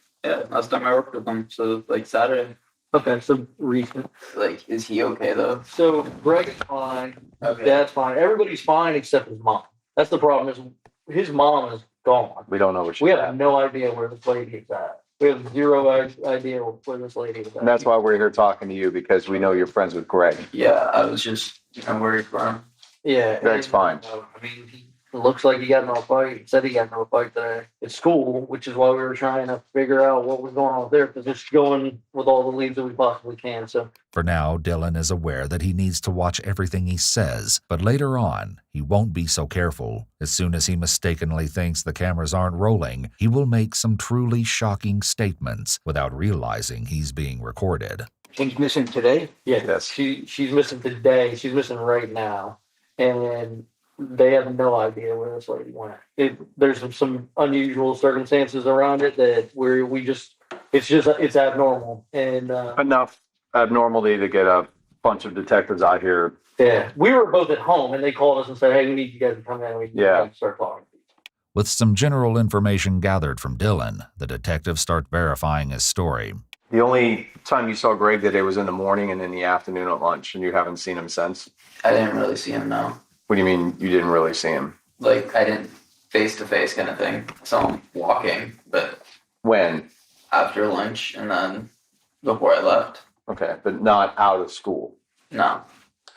Last time I worked with him. So like Saturday. Okay, so recent. Like, is he okay though? So Greg is fine. Okay. Dad's fine. Everybody's fine except his mom. That's the problem. Is his mom is gone. We don't know where she's We have at. no idea where this lady is at. We have zero idea where this lady is at. And that's why we're here talking to you, because we know you're friends with Greg. Yeah, I was just worried for him. Yeah. Greg's fine. I mean, he looks like he got in a fight. He said he got in a fight today at school, which is why we were trying to figure out what was going on there, because it's going with all the leads that we possibly can. So For now, Dylan is aware that he needs to watch everything he says, but later on, he won't be so careful. As soon as he mistakenly thinks the cameras aren't rolling, he will make some truly shocking statements without realizing he's being recorded. she's missing today? Yeah. Yes. She's missing today. She's missing right now. And they have no idea where this lady went. There's some unusual circumstances around it that it's abnormal. And Enough abnormality to get a bunch of detectives out here. yeah, we were both at home and they called us and said, "Hey, we need you guys to come in. We need you guys to start talking." With some general information gathered from Dylan, the detectives start verifying his story. The only time you saw Greg today was in the morning and in the afternoon at lunch, and you haven't seen him since? I didn't really see him, no. What do you mean you didn't really see him? Like, I didn't face-to-face kind of thing. I saw him walking, but When? after lunch and then before I left. Okay, but not out of school. No,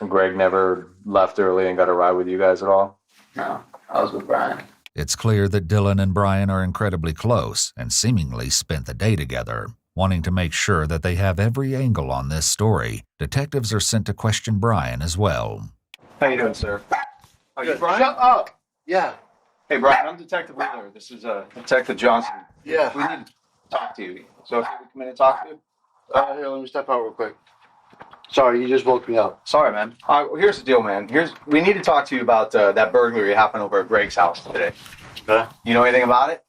And Greg never left early and got a ride with you guys at all? no. I was with Brian. It's clear that Dylan and Brian are incredibly close and seemingly spent the day together. Wanting to make sure that they have every angle on this story, detectives are sent to question Brian as well. How you doing, sir? Are you Brian? Shut up! Yeah. Hey, Brian, I'm Detective Wheeler. This is Detective Johnson. Yeah. We need to talk to you. So if you come in and talk to you? Here, let me step out real quick. Sorry, you just woke me up. Sorry, man. All right, well, here's the deal, man. We need to talk to you about that burglary happened over at Greg's house today. Okay. You know anything about it?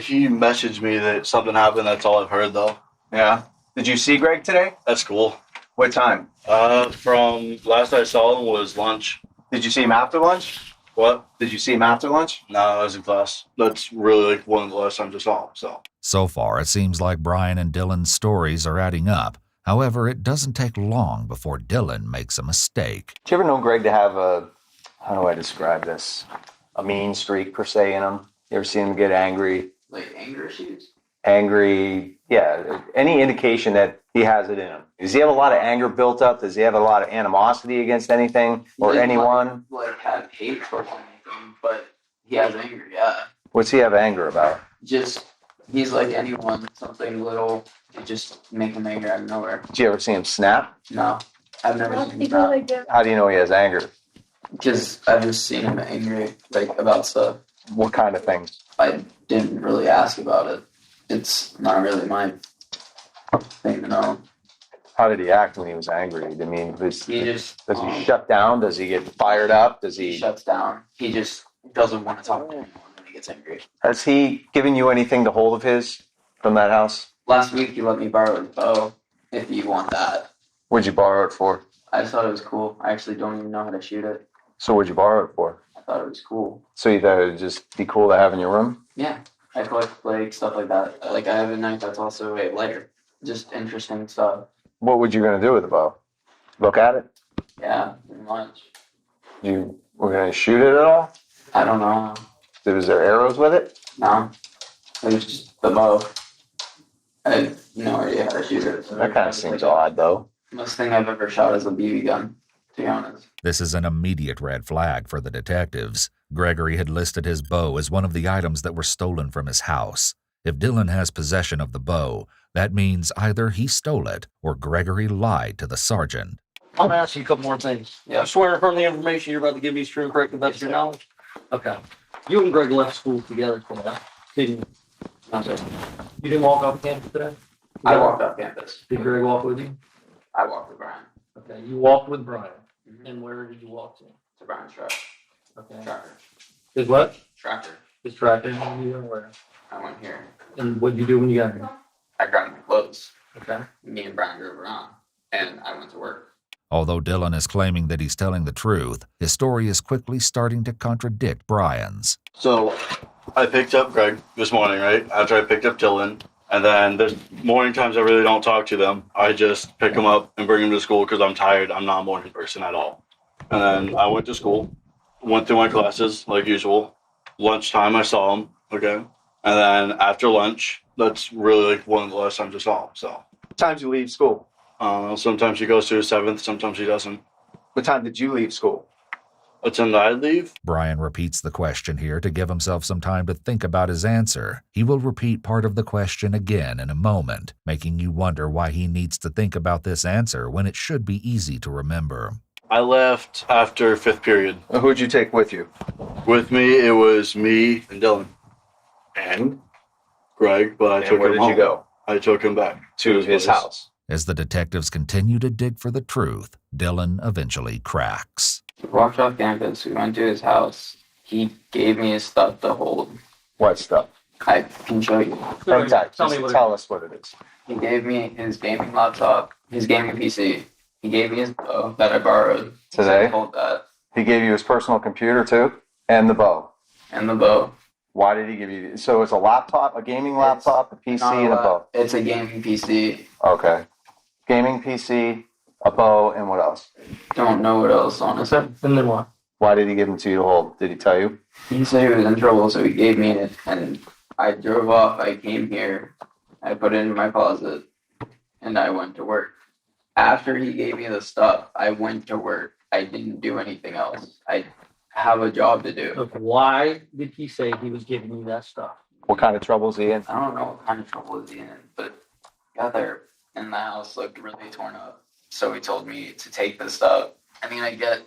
He messaged me that something happened. That's all I've heard, though. Yeah. Did you see Greg today? That's cool. What time? From last I saw him was lunch. Did you see him after lunch? What? Did you see him after lunch? No, I was in class. That's really like one of the last times I saw him, So far, it seems like Brian and Dylan's stories are adding up. However, it doesn't take long before Dylan makes a mistake. Did you ever know Greg to have how do I describe this? A mean streak, per se, in him? You ever seen him get angry? Like anger issues? Angry, yeah. Any indication that he has it in him? Does he have a lot of anger built up? Does he have a lot of animosity against anything or anyone? Like have hate for anything, but He has anger, yeah. What's he have anger about? Just, he's like anyone, something little, it just make him angry out of nowhere. Did you ever see him snap? No, I've never seen him snap. How do you know he has anger? Because I've just seen him angry, like, about stuff. What kind of things? I didn't really ask about it. It's not really my thing to know. How did he act when he was angry? I mean, does He shut down? Does he get fired up? Does he shuts down. He just doesn't want to talk to anyone when he gets angry. Has he given you anything to hold of his from that house? Last week he let me borrow his bow, if you want that. What'd you borrow it for? I just thought it was cool. I actually don't even know how to shoot it. So what'd you borrow it for? I thought it was cool. So you thought it'd just be cool to have in your room? Yeah. I collect like stuff like that. Like I have a knife that's also a lighter. Just interesting stuff. What were you gonna do with the bow? Look at it? Yeah, pretty much. You were gonna shoot it at all? I don't know. Was there arrows with it? No. It was just the bow. I have no idea how to shoot it. So that kind of seems odd, though. Most thing I've ever shot is a BB gun, to be honest. This is an immediate red flag for the detectives. Gregory had listed his bow as one of the items that were stolen from his house. If Dylan has possession of the bow, that means either he stole it or Gregory lied to the sergeant. I'm going to ask you a couple more things. Yeah. I swear from the information you're about to give me is true and correct, that's your knowledge? Okay. You and Greg left school together today, didn't you? You didn't walk off campus today? I walked off campus. Did Greg walk with you? I walked with Brian. Okay, you walked with Brian. Mm-hmm. And where did you walk to? To Brian's truck. Okay. Tractor. His what? Tractor. His tractor. And you went where? I went here. And what did you do when you got here? I grabbed my clothes. Okay. Me and Brian drove around, and I went to work. Although Dylan is claiming that he's telling the truth, his story is quickly starting to contradict Brian's. So I picked up Greg this morning, right? After I picked up Dylan. And then there's morning times I really don't talk to them. I just pick them up and bring them to school because I'm tired. I'm not a morning person at all. And then I went to school, went through my classes like usual. Lunchtime, I saw him again. And then after lunch, that's really like one of the last times I saw him. So, what time do you leave school? Sometimes he goes to his 7th, sometimes he doesn't. What time did you leave school? What time did I leave? Brian repeats the question here to give himself some time to think about his answer. He will repeat part of the question again in a moment, making you wonder why he needs to think about this answer when it should be easy to remember. I left after 5th period. Who'd you take with you? With me, it was me and Dylan. And? Greg, but I took him home. Where did you go? I took him back to his house. As the detectives continue to dig for the truth, Dylan eventually cracks. We walked off campus. We went to his house. He gave me his stuff to hold. What stuff? I can show you. Tell us what it is. He gave me his gaming laptop, his gaming PC. He gave me his bow that I borrowed. Today? Hold that. He gave you his personal computer too? And the bow? And the bow. Why did he give you? So it's a laptop, a gaming laptop, a PC, and a bow? It's a gaming PC. Okay. Gaming PC, a bow, and what else? Don't know what else, honestly. And then what? Why did he give them to you to hold? Did he tell you? He said he was in trouble, so he gave me it. And I drove off. I came here. I put it in my closet. And I went to work. After he gave me the stuff, I went to work. I didn't do anything else. I have a job to do. Look, why did he say he was giving you that stuff? What kind of trouble is he in? I don't know what kind of trouble is he in, but got there and the house looked really torn up. So he told me to take the stuff. I mean, I get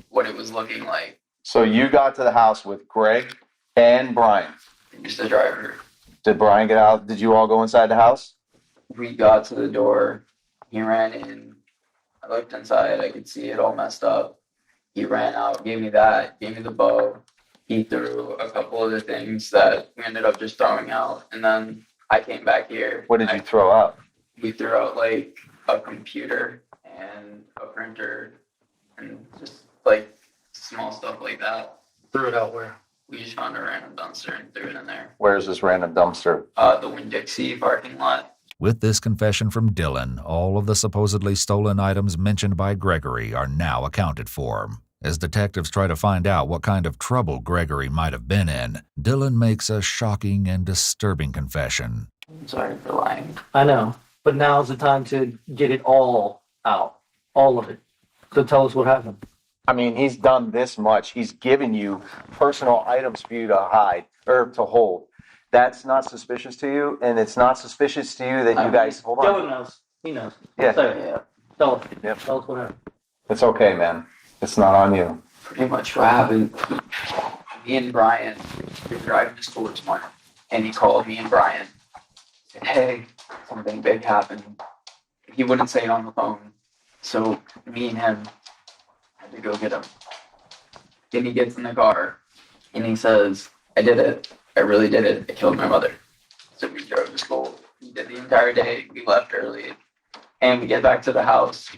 what it was looking like. So you got to the house with Greg and Brian. Just the driver. Did Brian get out? Did you all go inside the house? We got to the door. He ran in. I looked inside. I could see it all messed up. He ran out, gave me that, gave me the bow. He threw a couple of the things that we ended up just throwing out. And then I came back here. What did you throw out? We threw out like a computer and a printer and just like small stuff like that. Threw it out where? We just found a random dumpster and threw it in there. Where's this random dumpster? The Winn-Dixie parking lot. With this confession from Dylan, all of the supposedly stolen items mentioned by Gregory are now accounted for. As detectives try to find out what kind of trouble Gregory might have been in, Dylan makes a shocking and disturbing confession. I'm sorry for lying. I know, but now's the time to get it all out. All of it. So tell us what happened. I mean, he's done this much. He's given you personal items for you to hide or to hold. That's not suspicious to you, and it's not suspicious to you that you guys hold on. Dylan knows. He knows. Yeah. Yeah. Tell him. Yep. Tell us what happened. It's okay, man. It's not on you. Pretty much what happened. Me and Brian were driving to school this morning, and he called me and Brian. Said, "Hey, something big happened." He wouldn't say it on the phone, so me and him had to go get him. Then he gets in the car, and he says, "I did it. I really did it. I killed my mother." So we drove to school. We did the entire day. We left early, and we get back to the house.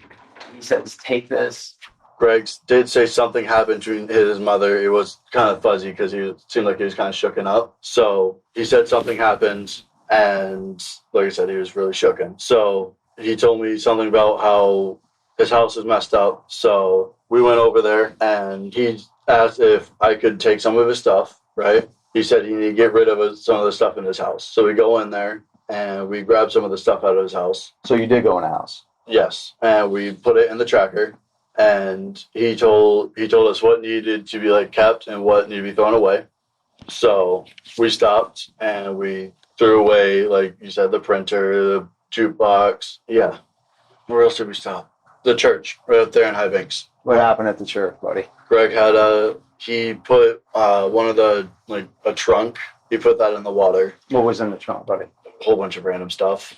He says, "Take this." Greg did say something happened to his mother. It was kind of fuzzy because he seemed like he was kind of shooken up. So he said something happened, and like I said, he was really shooken. So he told me something about how his house is messed up. So we went over there, and he asked if I could take some of his stuff, right? He said he needed to get rid of some of the stuff in his house. So we go in there, and we grab some of the stuff out of his house. So you did go in the house? Yes, and we put it in the tracker. And he told us what needed to be like kept and what needed to be thrown away. So we stopped and we threw away, like you said, the printer, the jukebox. Yeah. Where else did we stop? The church, right up there in High Banks. What happened at the church, buddy? Greg he put one of the, like a trunk. He put that in the water. What was in the trunk, buddy? A whole bunch of random stuff,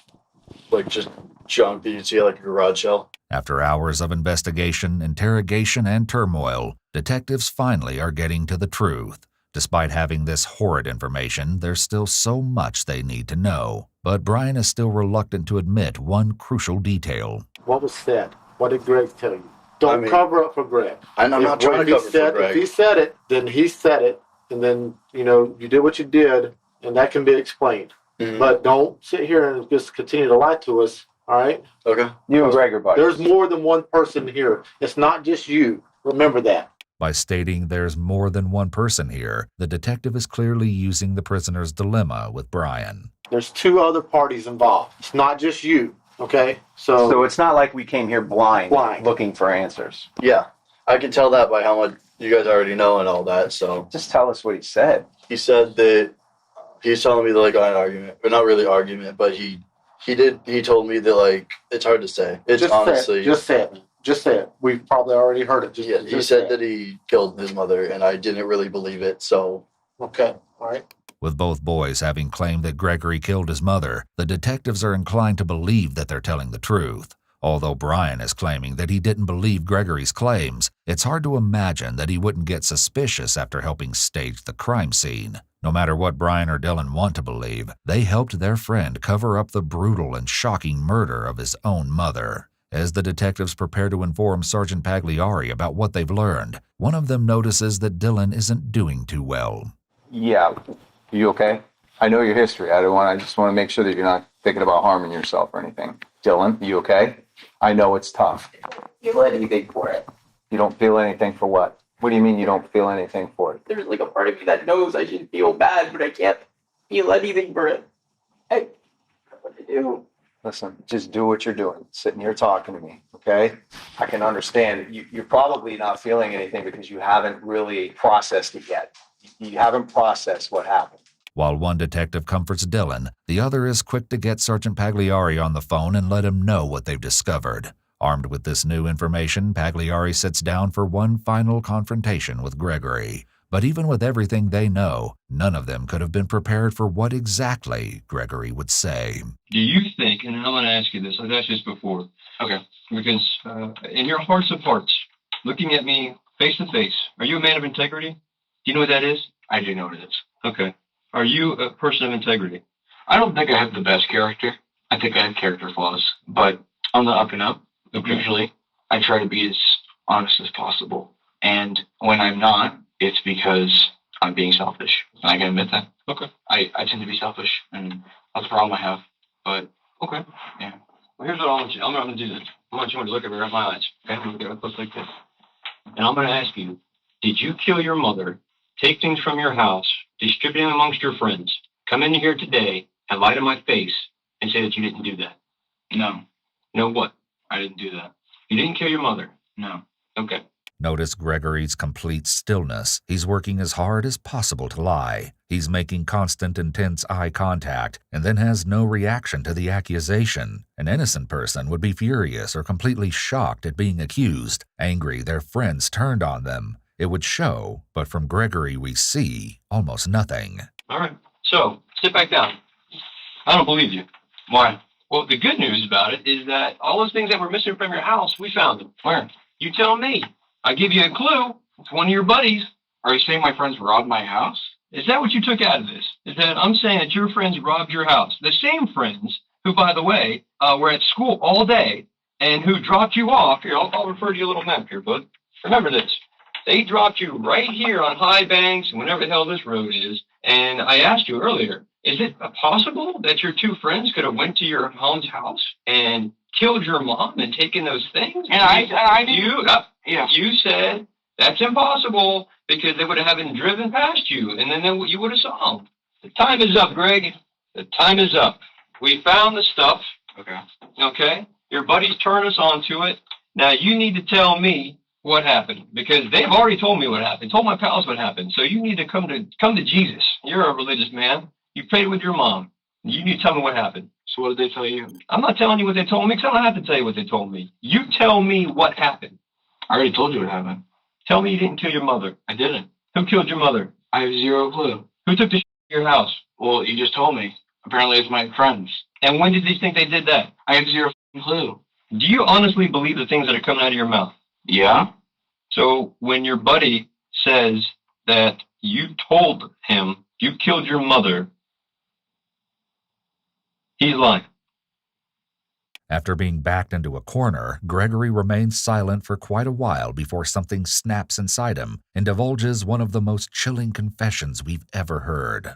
like just junk that you'd see at like a garage sale. After hours of investigation, interrogation, and turmoil, detectives finally are getting to the truth. Despite having this horrid information, there's still so much they need to know. But Brian is still reluctant to admit one crucial detail. What was said? What did Greg tell you? Don't cover up for Greg. I'm not trying to cover for Greg. If he said it, then he said it, and then, you did what you did, and that can be explained. Mm-hmm. But don't sit here and just continue to lie to us. All right? Okay. You and Greg are buddies. There's more than one person here. It's not just you. Remember that. By stating there's more than one person here, the detective is clearly using the prisoner's dilemma with Brian. There's two other parties involved. It's not just you, okay? So it's not like we came here blind. Looking for answers. Yeah. I can tell that by how much you guys already know and all that, so. Just tell us what he said. He said that he's telling me that, like, an argument. Or not really argument, but he told me that, like, it's hard to say. It's just honestly. Just say it. Just say it. We've probably already heard it. He said that he killed his mother, and I didn't really believe it, so. Okay, all right. With both boys having claimed that Gregory killed his mother, the detectives are inclined to believe that they're telling the truth. Although Brian is claiming that he didn't believe Gregory's claims, it's hard to imagine that he wouldn't get suspicious after helping stage the crime scene. No matter what Brian or Dylan want to believe, they helped their friend cover up the brutal and shocking murder of his own mother. As the detectives prepare to inform Sergeant Pagliari about what they've learned, one of them notices that Dylan isn't doing too well. Yeah. You okay? I know your history. I just want to make sure that you're not thinking about harming yourself or anything. Dylan, you okay? I know it's tough. You feel anything for it? You don't feel anything for what? What do you mean you don't feel anything for it? There's like a part of me that knows I should feel bad, but I can't feel anything for it. Hey, what to do? Listen, just do what you're doing. Sitting here talking to me, okay? I can understand. You're probably not feeling anything because you haven't really processed it yet. You haven't processed what happened. While one detective comforts Dylan, the other is quick to get Sergeant Pagliari on the phone and let him know what they've discovered. Armed with this new information, Pagliari sits down for one final confrontation with Gregory. But even with everything they know, none of them could have been prepared for what exactly Gregory would say. Do you think, and I'm going to ask you this, I've asked this before. Okay. Because in your hearts of hearts, looking at me face to face, are you a man of integrity? Do you know what that is? I do know what it is. Okay. Are you a person of integrity? I don't think I have the best character. I think I have character flaws. But on the up and up, usually, I try to be as honest as possible. And when I'm not, it's because I'm being selfish. And I can admit that. Okay. I tend to be selfish, and that's a problem I have. But, okay. Yeah. Well, here's what I want you. I'm going to do this. I want you to look at me right in my eyes. Okay? Look like this. And I'm going to ask you, did you kill your mother, take things from your house, distribute them amongst your friends, come in here today and lie to my face and say that you didn't do that? No. No what? I didn't do that. You didn't kill your mother? No. Okay. Notice Gregory's complete stillness. He's working as hard as possible to lie. He's making constant, intense eye contact and then has no reaction to the accusation. An innocent person would be furious or completely shocked at being accused, angry their friends turned on them. It would show, but from Gregory we see almost nothing. All right. So, sit back down. I don't believe you. Why? Well, the good news about it is that all those things that were missing from your house, we found them. Where? You tell me. I give you a clue. It's one of your buddies. Are you saying my friends robbed my house? Is that what you took out of this? Is that I'm saying that your friends robbed your house? The same friends who, by the way, were at school all day and who dropped you off. Here, I'll refer to your little map here, bud. Remember this. They dropped you right here on High Banks, whenever the hell this road is. And I asked you earlier, is it possible that your two friends could have went to your mom's house and killed your mom and taken those things? And I didn't. You said that's impossible because they would have been driven past you, and then you would have saw them. The time is up, Greg. The time is up. We found the stuff. Okay. Okay? Your buddies turned us onto it. Now you need to tell me what happened, because they've already told me what happened. Told my pals what happened. So you need to come to Jesus. You're a religious man. You prayed with your mom. You need to tell me what happened. So what did they tell you? I'm not telling you what they told me, because I don't have to tell you what they told me. You tell me what happened. I already told you what happened. Tell me you didn't kill your mother. I didn't. Who killed your mother? I have zero clue. Who took the to your house? Well, you just told me. Apparently it's my friends. And when did they think they did that? I have zero clue. Do you honestly believe the things that are coming out of your mouth? Yeah. So when your buddy says that you told him you killed your mother, he's lying. After being backed into a corner, Gregory remains silent for quite a while before something snaps inside him and divulges one of the most chilling confessions we've ever heard.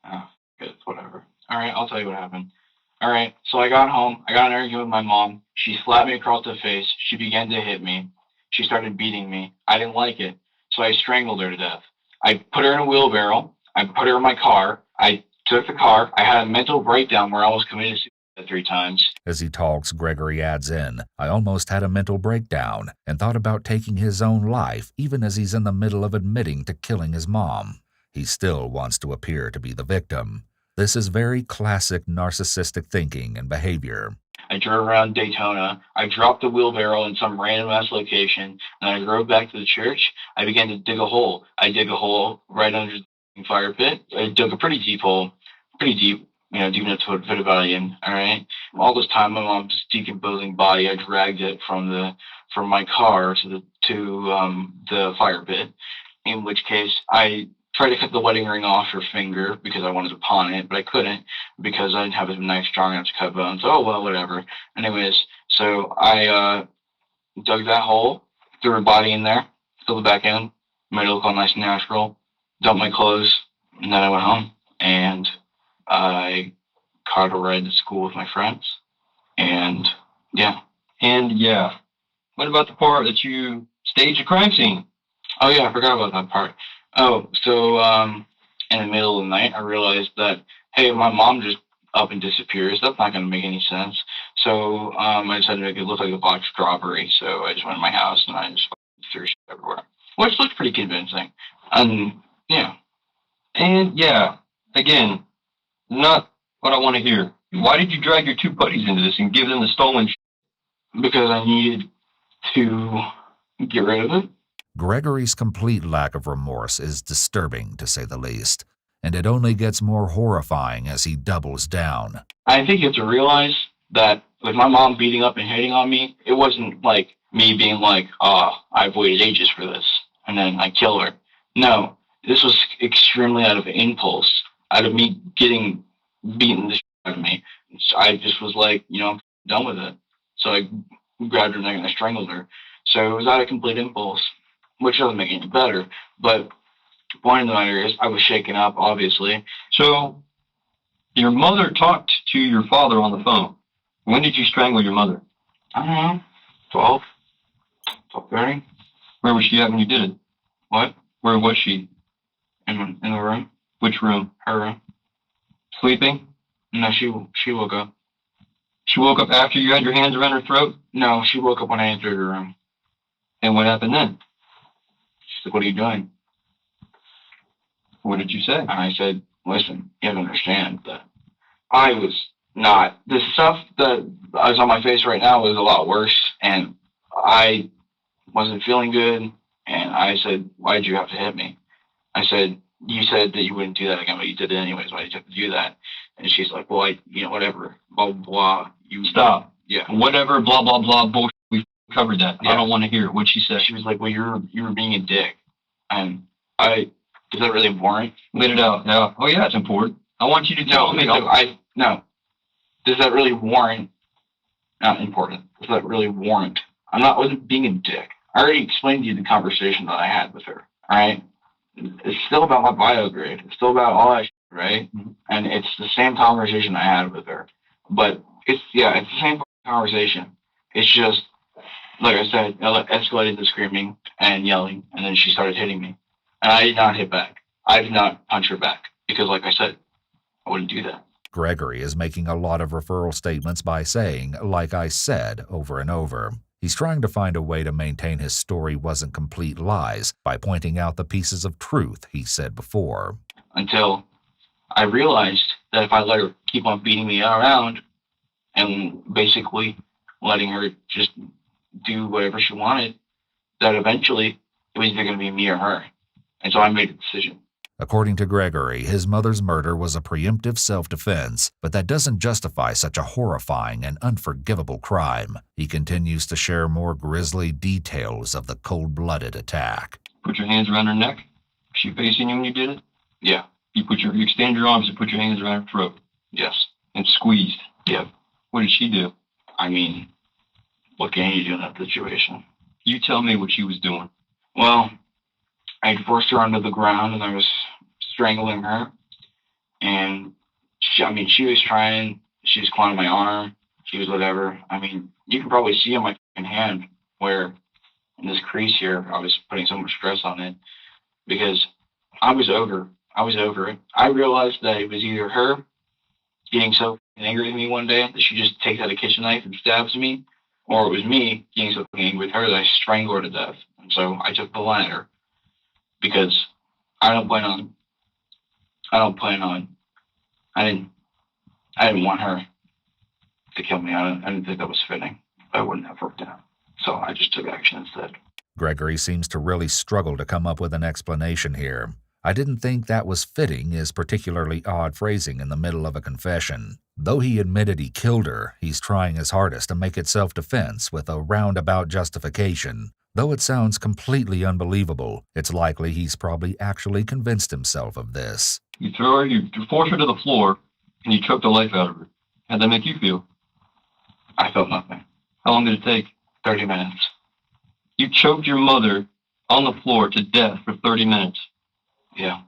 Oh, good, whatever. All right, I'll tell you what happened. All right, so I got home. I got in an argument with my mom. She slapped me across the face. She began to hit me. She started beating me. I didn't like it, so I strangled her to death. I put her in a wheelbarrow. I put her in my car. I took the car. I had a mental breakdown where I almost committed suicide 3 times. As he talks, Gregory adds in, I almost had a mental breakdown and thought about taking his own life even as he's in the middle of admitting to killing his mom. He still wants to appear to be the victim. This is very classic narcissistic thinking and behavior. I drove around Daytona. I dropped the wheelbarrow in some random-ass location, and I drove back to the church. I began to dig a hole. I dig a hole right under the fire pit. I dug a pretty deep hole, pretty deep, deep enough to fit a body in. All right. All this time, my mom's decomposing body. I dragged it from my car to the fire pit. In which case, I tried to cut the wedding ring off her finger because I wanted to pawn it, but I couldn't because I didn't have a knife strong enough to cut bones. Oh, well, whatever. Anyways, so I dug that hole, threw her body in there, filled it back in, made it look all nice and natural, dumped my clothes, and then I went home. And I caught a ride to school with my friends. And, yeah. What about the part that you staged a crime scene? Oh, yeah, I forgot about that part. Oh, so in the middle of the night, I realized that, hey, my mom just up and disappears. That's not going to make any sense. So I decided to make it look like a box robbery. So I just went to my house and I just threw shit everywhere, which looked pretty convincing. Yeah. And yeah, again, not what I want to hear. Why did you drag your 2 buddies into this and give them the stolen shit? Because I needed to get rid of it. Gregory's complete lack of remorse is disturbing, to say the least, and it only gets more horrifying as he doubles down. I think you have to realize that with my mom beating up and hitting on me, it wasn't like me being like, I've waited ages for this, and then I kill her. No, this was extremely out of impulse, out of me getting beaten the shit out of me. So I just was like, I'm done with it. So I grabbed her neck and I strangled her. So it was out of complete impulse, which doesn't make it any better. But the point of the matter is I was shaken up, obviously. So your mother talked to your father on the phone. When did you strangle your mother? I don't know, 12:30. Where was she at when you did it? What? Where was she? In the room. Which room? Her room. Sleeping? No, she woke up. She woke up after you had your hands around her throat? No, she woke up when I entered her room. And what happened then? She's like, what are you doing? What did you say? And I said, listen, you have to understand that I was not. The stuff that is on my face right now was a lot worse, and I wasn't feeling good. And I said, why did you have to hit me? I said, you said that you wouldn't do that again, but you did it anyways. Why did you have to do that? And she's like, well, whatever, blah, blah, blah. You Stop. Yeah. Whatever, blah, blah, blah, bullshit. We covered that. Yeah. I don't want to hear it. What'd she say? She was like, well, you were being a dick. And does that really warrant? Let it out. Yeah. Oh, yeah, it's important. I want you to tell me. No. Does that really warrant? Not important. Does that really warrant? Wasn't being a dick. I already explained to you the conversation that I had with her. All right. It's still about my bio grade. It's still about all that shit, right? Mm-hmm. And it's the same conversation I had with her. But it's the same conversation. It's just, like I said, it escalated to screaming and yelling, and then she started hitting me. And I did not hit back. I did not punch her back because, like I said, I wouldn't do that. Gregory is making a lot of referral statements by saying, like I said, over and over. He's trying to find a way to maintain his story wasn't complete lies by pointing out the pieces of truth he said before. Until I realized that if I let her keep on beating me around and basically letting her just do whatever she wanted, that eventually it was either going to be me or her. And so I made a decision. According to Gregory, his mother's murder was a preemptive self-defense, but that doesn't justify such a horrifying and unforgivable crime. He continues to share more grisly details of the cold-blooded attack. Put your hands around her neck? Was she facing you when you did it? Yeah. You extend your arms and put your hands around her throat? Yes. And squeezed? Yep. What did she do? I mean, what can you do in that situation? You tell me what she was doing. Well, I forced her onto the ground and I was strangling her. And she was trying, she was clawing my arm, she was whatever. I mean, you can probably see on my hand where in this crease here, I was putting so much stress on it because I was over it. I realized that it was either her getting so angry with me one day that she just takes out a kitchen knife and stabs me, or it was me getting so angry with her that I strangled her to death. And so I took the latter because I didn't want her to kill me. I didn't think that was fitting. That wouldn't have worked out. So I just took action instead. Gregory seems to really struggle to come up with an explanation here. I didn't think that was fitting is particularly odd phrasing in the middle of a confession. Though he admitted he killed her, he's trying his hardest to make it self-defense with a roundabout justification. Though it sounds completely unbelievable, it's likely he's probably actually convinced himself of this. You throw her, you force her to the floor, and you choke the life out of her. How'd that make you feel? I felt nothing. How long did it take? 30 minutes. You choked your mother on the floor to death for 30 minutes. Yeah.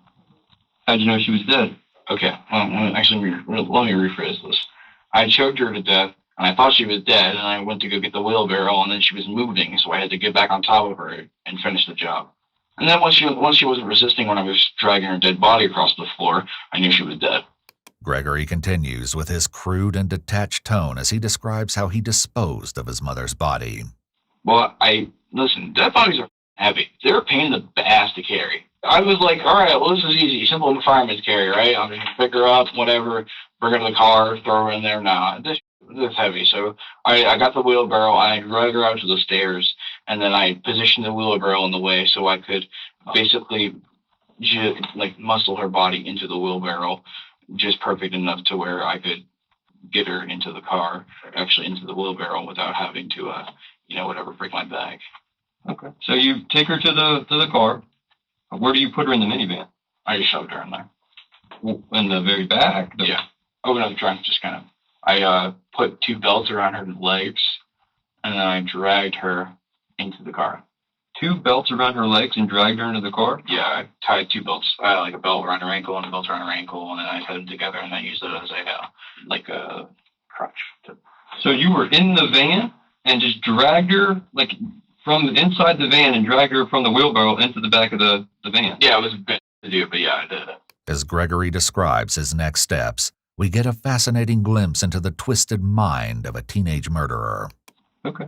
How'd you know she was dead? Okay, well, actually, let me rephrase this. I choked her to death, and I thought she was dead, and I went to go get the wheelbarrow, and then she was moving, so I had to get back on top of her and finish the job. And then once she wasn't resisting when I was dragging her dead body across the floor, I knew she was dead. Gregory continues with his crude and detached tone as he describes how he disposed of his mother's body. Well, listen, dead bodies are heavy. They're a pain in the ass to carry. I was like, all right, well, this is easy. Simple fireman's carry, right? I'm just going to pick her up, whatever, bring her to the car, throw her in there. Nah, this is heavy. So I got the wheelbarrow, I dragged her out to the stairs, and then I positioned the wheelbarrow in the way so I could basically muscle her body into the wheelbarrow just perfect enough to where I could get her into the car, actually into the wheelbarrow without having to, break my bag. Okay. So you take her to the car. Where do you put her in the minivan? I just shoved her in there. In the very back? Yeah. Open up the trunk, just kind of. I put 2 belts around her legs, and then I dragged her into the car. 2 belts around her legs and dragged her into the car? Yeah, I tied 2 belts. I had like a belt around her ankle and a belt around her ankle, and then I tied them together, and I used it as a crutch. So you were in the van and just dragged her, from inside the van and dragged her from the wheelbarrow into the back of the van? Yeah, it was a bit to do, but yeah, I did it. As Gregory describes his next steps, we get a fascinating glimpse into the twisted mind of a teenage murderer. Okay.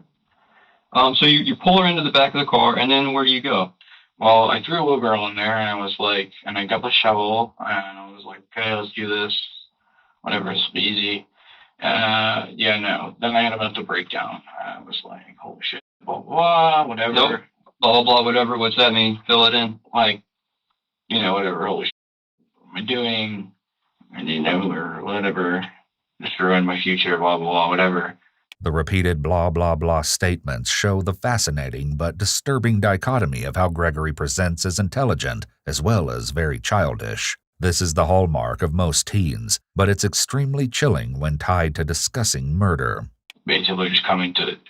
So you pull her into the back of the car, and then where do you go? Well, I threw a wheelbarrow in there, and I was like, and I got the shovel, and I was like, okay, let's do this. Whatever, it's easy. Yeah, no. Then I had a mental breakdown. I was like, holy shit, blah, blah, whatever. Nope. Blah, blah, whatever. What's that mean? Fill it in. Like, whatever, holy shit, what am I doing? And, or whatever, destroying my future, blah, blah, blah, whatever. The repeated blah blah blah statements show the fascinating but disturbing dichotomy of how Gregory presents as intelligent as well as very childish. This is the hallmark of most teens, but it's extremely chilling when tied to discussing murder. Basically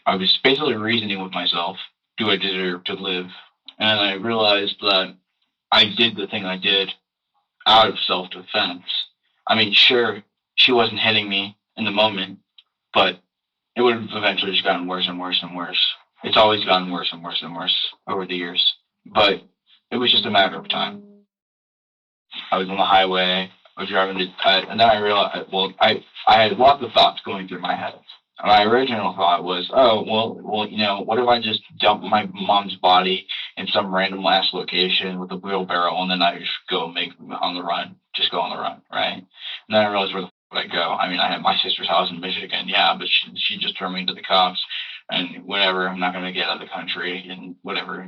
I was basically reasoning with myself, do I deserve to live? And I realized that I did the thing I did out of self-defense. I mean, sure, she wasn't hitting me in the moment, but it would have eventually just gotten worse and worse and worse. It's always gotten worse and worse and worse over the years. But it was just a matter of time. I was on the highway. I was driving and then I realized, I had lots of thoughts going through my head. My original thought was, what if I just dump my mom's body in some random ass location with a wheelbarrow, and then I just go on the run, right? And then I realized, where the would I go? I mean, I had my sister's house in Michigan, yeah, but she just turned me into the cops, and whatever, I'm not going to get out of the country in whatever,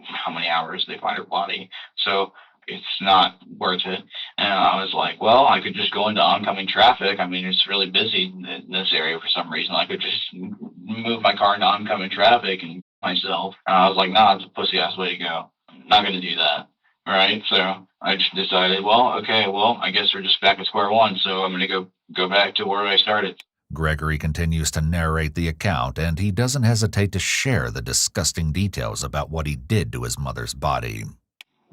how many hours they find her body. So it's not worth it. And I was like, well, I could just go into oncoming traffic. I mean, it's really busy in this area for some reason. I could just move my car into oncoming traffic and myself. And I was like, nah, it's a pussy ass way to go. I'm not going to do that. Right. So I just decided, I guess we're just back at square one. So I'm going to go back to where I started. Gregory continues to narrate the account, and he doesn't hesitate to share the disgusting details about what he did to his mother's body.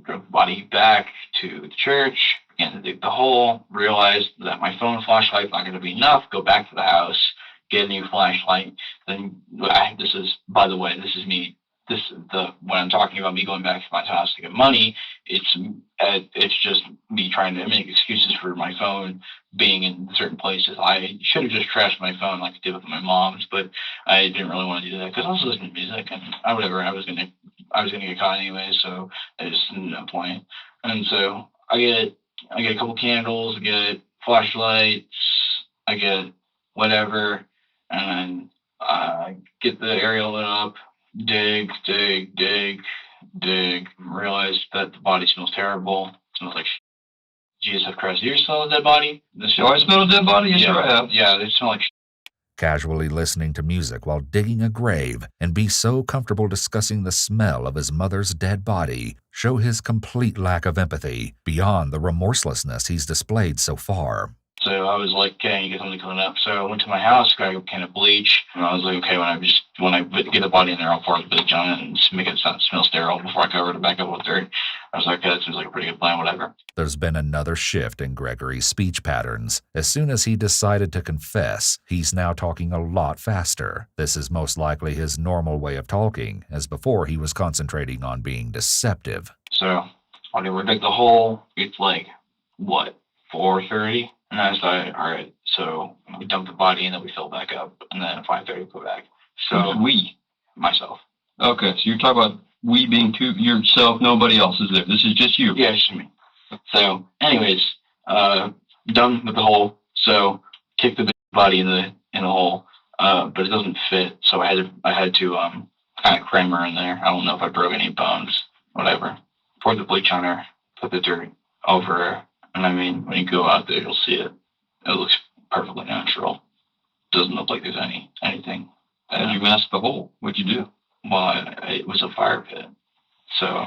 Drove the body back to the church, began to dig the hole, realized that my phone flashlight's not going to be enough, go back to the house, get a new flashlight. Then, this is me. When I'm talking about me going back to my house to get money, it's just me trying to make excuses for my phone being in certain places. I should have just trashed my phone like I did with my mom's, but I didn't really want to do that because I was listening to music and whatever. I was gonna get caught anyway, so there's no point. And so I get a couple candles, I get flashlights, I get whatever, and I get the area lit up. Dig, realize that the body smells terrible. It smells like shit. Jesus Christ, you smell a dead body? I smell a dead body? Yes, sir, I have. Yeah, they smell like shit. Casually listening to music while digging a grave and be so comfortable discussing the smell of his mother's dead body show his complete lack of empathy beyond the remorselessness he's displayed so far. So I was like, okay, you get something to clean up. So I went to my house, got a can of bleach, and I was like, okay, when I get the body in there, I'll pour the bleach on it and make it smell sterile before I cover it back up with dirt. I was like, okay, that seems like a pretty good plan, whatever. There's been another shift in Gregory's speech patterns. As soon as he decided to confess, he's now talking a lot faster. This is most likely his normal way of talking, as before he was concentrating on being deceptive. So when we dig the hole, it's like, 4:30? And I decided, all right, so we dump the body and then we fill it back up, and then at 5:30 we go back. So we? Myself. Okay, so you're talking about we being yourself, nobody else is there. This is just you. Yeah, it's just me. So, anyways, done with the hole. So, kick the body in the hole, but it doesn't fit. So I had to kind of cram her in there. I don't know if I broke any bones, whatever. Pour the bleach on her, put the dirt over her. And I mean, when you go out there, you'll see it. It looks perfectly natural. Doesn't look like there's anything. And you masked the hole. What'd you do? Well, it was a fire pit. So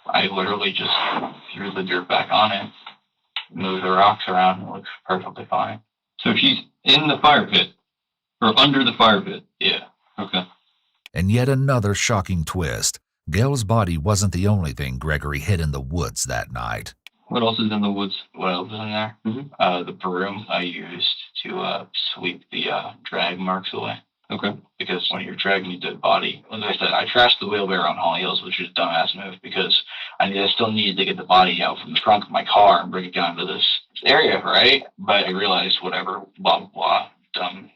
I literally just threw the dirt back on it, moved the rocks around. It looks perfectly fine. So she's in the fire pit, or under the fire pit? Yeah. Okay. And yet another shocking twist. Gail's body wasn't the only thing Gregory hid in the woods that night. What else is in the woods? What else is in there? Mm-hmm. The broom I used to sweep the drag marks away. Okay. Because when you're dragging a dead body, as I said, I trashed the wheelbarrow on Holly Hills, which was a dumbass move because I still needed to get the body out from the trunk of my car and bring it down to this area, right? But I realized whatever, blah, blah, blah, dumb.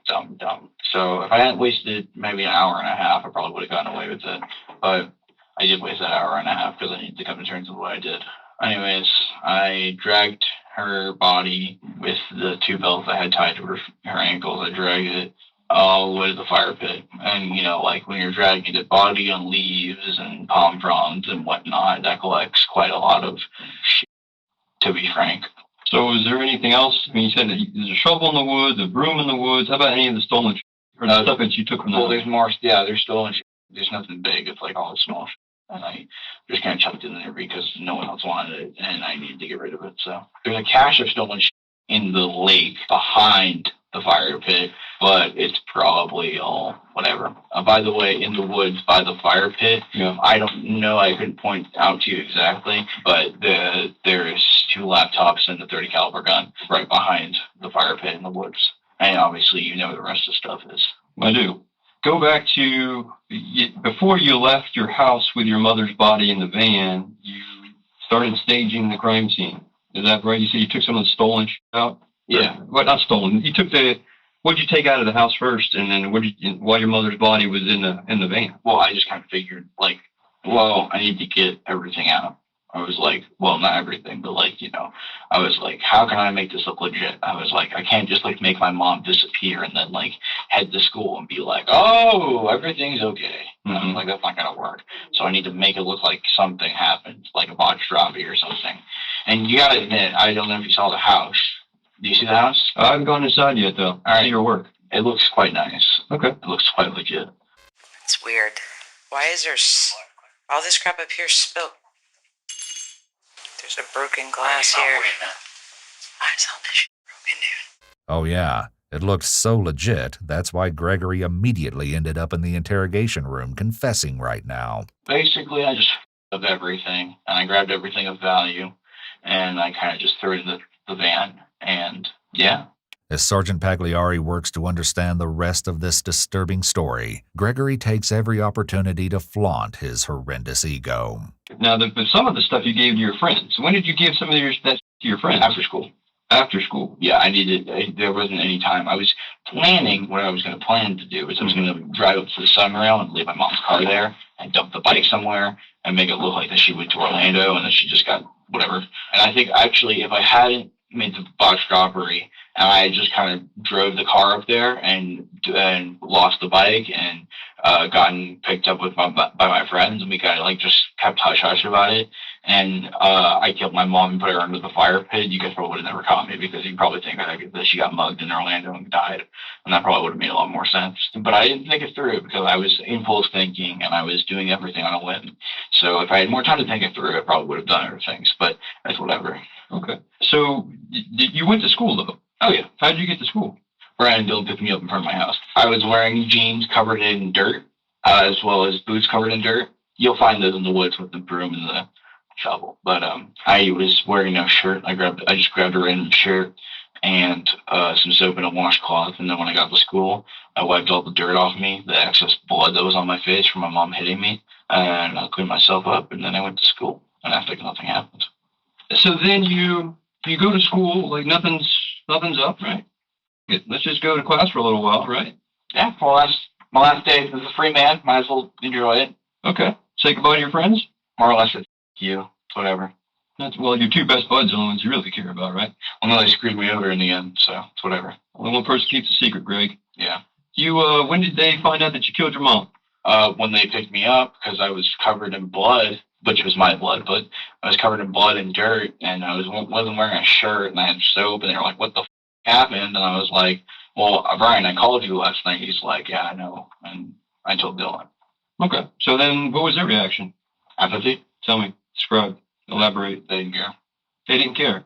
So if I hadn't wasted maybe an hour and a half, I probably would have gotten away with it. But I did waste that hour and a half because I needed to come to terms with what I did. Anyways, I dragged her body with the two belts I had tied to her ankles. I dragged it all the way to the fire pit. And, you know, like when you're dragging the body on leaves and palm fronds and whatnot, that collects quite a lot of shit, to be frank. So is there anything else? I mean, you said that there's a shovel in the woods, a broom in the woods. How about any of the stolen or the stuff that you took from the Well, there's more. Yeah, there's stolen shit. There's nothing big. It's like all small shit. And I just kind of chucked it in there because no one else wanted it, and I needed to get rid of it. So there's a cache of stolen shit in the lake behind the fire pit, but it's probably all whatever. By the way, in the woods by the fire pit, I don't know. I couldn't point out to you exactly, but there's 2 laptops and the 30 caliber gun right behind the fire pit in the woods. And obviously, you know where the rest of the stuff is. I do. Go back to before you left your house with your mother's body in the van, you started staging the crime scene. Is that right? You said you took some of the stolen shit out? Yeah. What, not stolen. You took what'd you take out of the house first, and then while your mother's body was in the van? Well, I just kind of figured, like, well, I need to get everything out. I was like, well, not everything, but like, you know, I was like, how can I make this look legit? I was like, I can't just like make my mom disappear and then like head to school and be like, oh, everything's okay. Mm-hmm. I was like, that's not gonna work. So I need to make it look like something happened, like a botched robbery or something. And you gotta admit, I don't know if you saw the house. Do you see the house? I haven't gone inside yet, though. All right, see your work. It looks quite nice. Okay. It looks quite legit. It's weird. Why is there all this crap up here spilled? There's a broken glass here. Why is all this shit broken, dude? Oh yeah, it looked so legit, that's why Gregory immediately ended up in the interrogation room confessing right now. Basically, I just of everything, and I grabbed everything of value, and I kind of just threw it in the van, and yeah. As Sergeant Pagliari works to understand the rest of this disturbing story, Gregory takes every opportunity to flaunt his horrendous ego. Now, but some of the stuff you gave to your friends. When did you give some of that to your friends? After school. After school? Yeah, I needed. There wasn't any time. I was planning. What I was going to plan to do is I was going to drive up to the Sunrail and leave my mom's car there and dump the bike somewhere and make it look like that she went to Orlando and that she just got whatever. And I think actually, if I hadn't made the botched robbery and I just kind of drove the car up there and lost the bike and gotten picked up by my friends, and we kind of like just kept hush about it. And I killed my mom and put her under the fire pit. You guys probably would have never caught me because you'd probably think that she got mugged in Orlando and died, and that probably would have made a lot more sense. But I didn't think it through because I was impulse thinking and I was doing everything on a whim. So if I had more time to think it through, I probably would have done other things. But that's whatever. Okay. So you went to school though? Oh yeah. How did you get to school? Brian and Dylan picked me up in front of my house. I was wearing jeans covered in dirt, as well as boots covered in dirt. You'll find those in the woods with the broom and the shovel. But I was wearing no shirt. I just grabbed a random shirt and some soap and a washcloth. And then when I got to school, I wiped all the dirt off me, the excess blood that was on my face from my mom hitting me, and I cleaned myself up. And then I went to school and acted like nothing happened. So then you go to school like nothing's up, right? Let's just go to class for a little while, right? Yeah, my last day as a free man. Might as well enjoy it. Okay. Say goodbye to your friends? More or less, it's you. Whatever. Well, your 2 best buds are the ones you really care about, right? Well, no, they screwed me over in the end, so it's whatever. Only one person keeps a secret, Greg. Yeah. When did they find out that you killed your mom? When they picked me up, because I was covered in blood, which was my blood, but I was covered in blood and dirt, and I wasn't wearing a shirt, and I had soap, and they were like, what the happened? And I was like, well, Brian, I called you last night. He's like, yeah, I know. And I told Dylan. Okay. So then what was their reaction? Apathy. Tell me. Describe. Elaborate. They didn't care. They didn't care.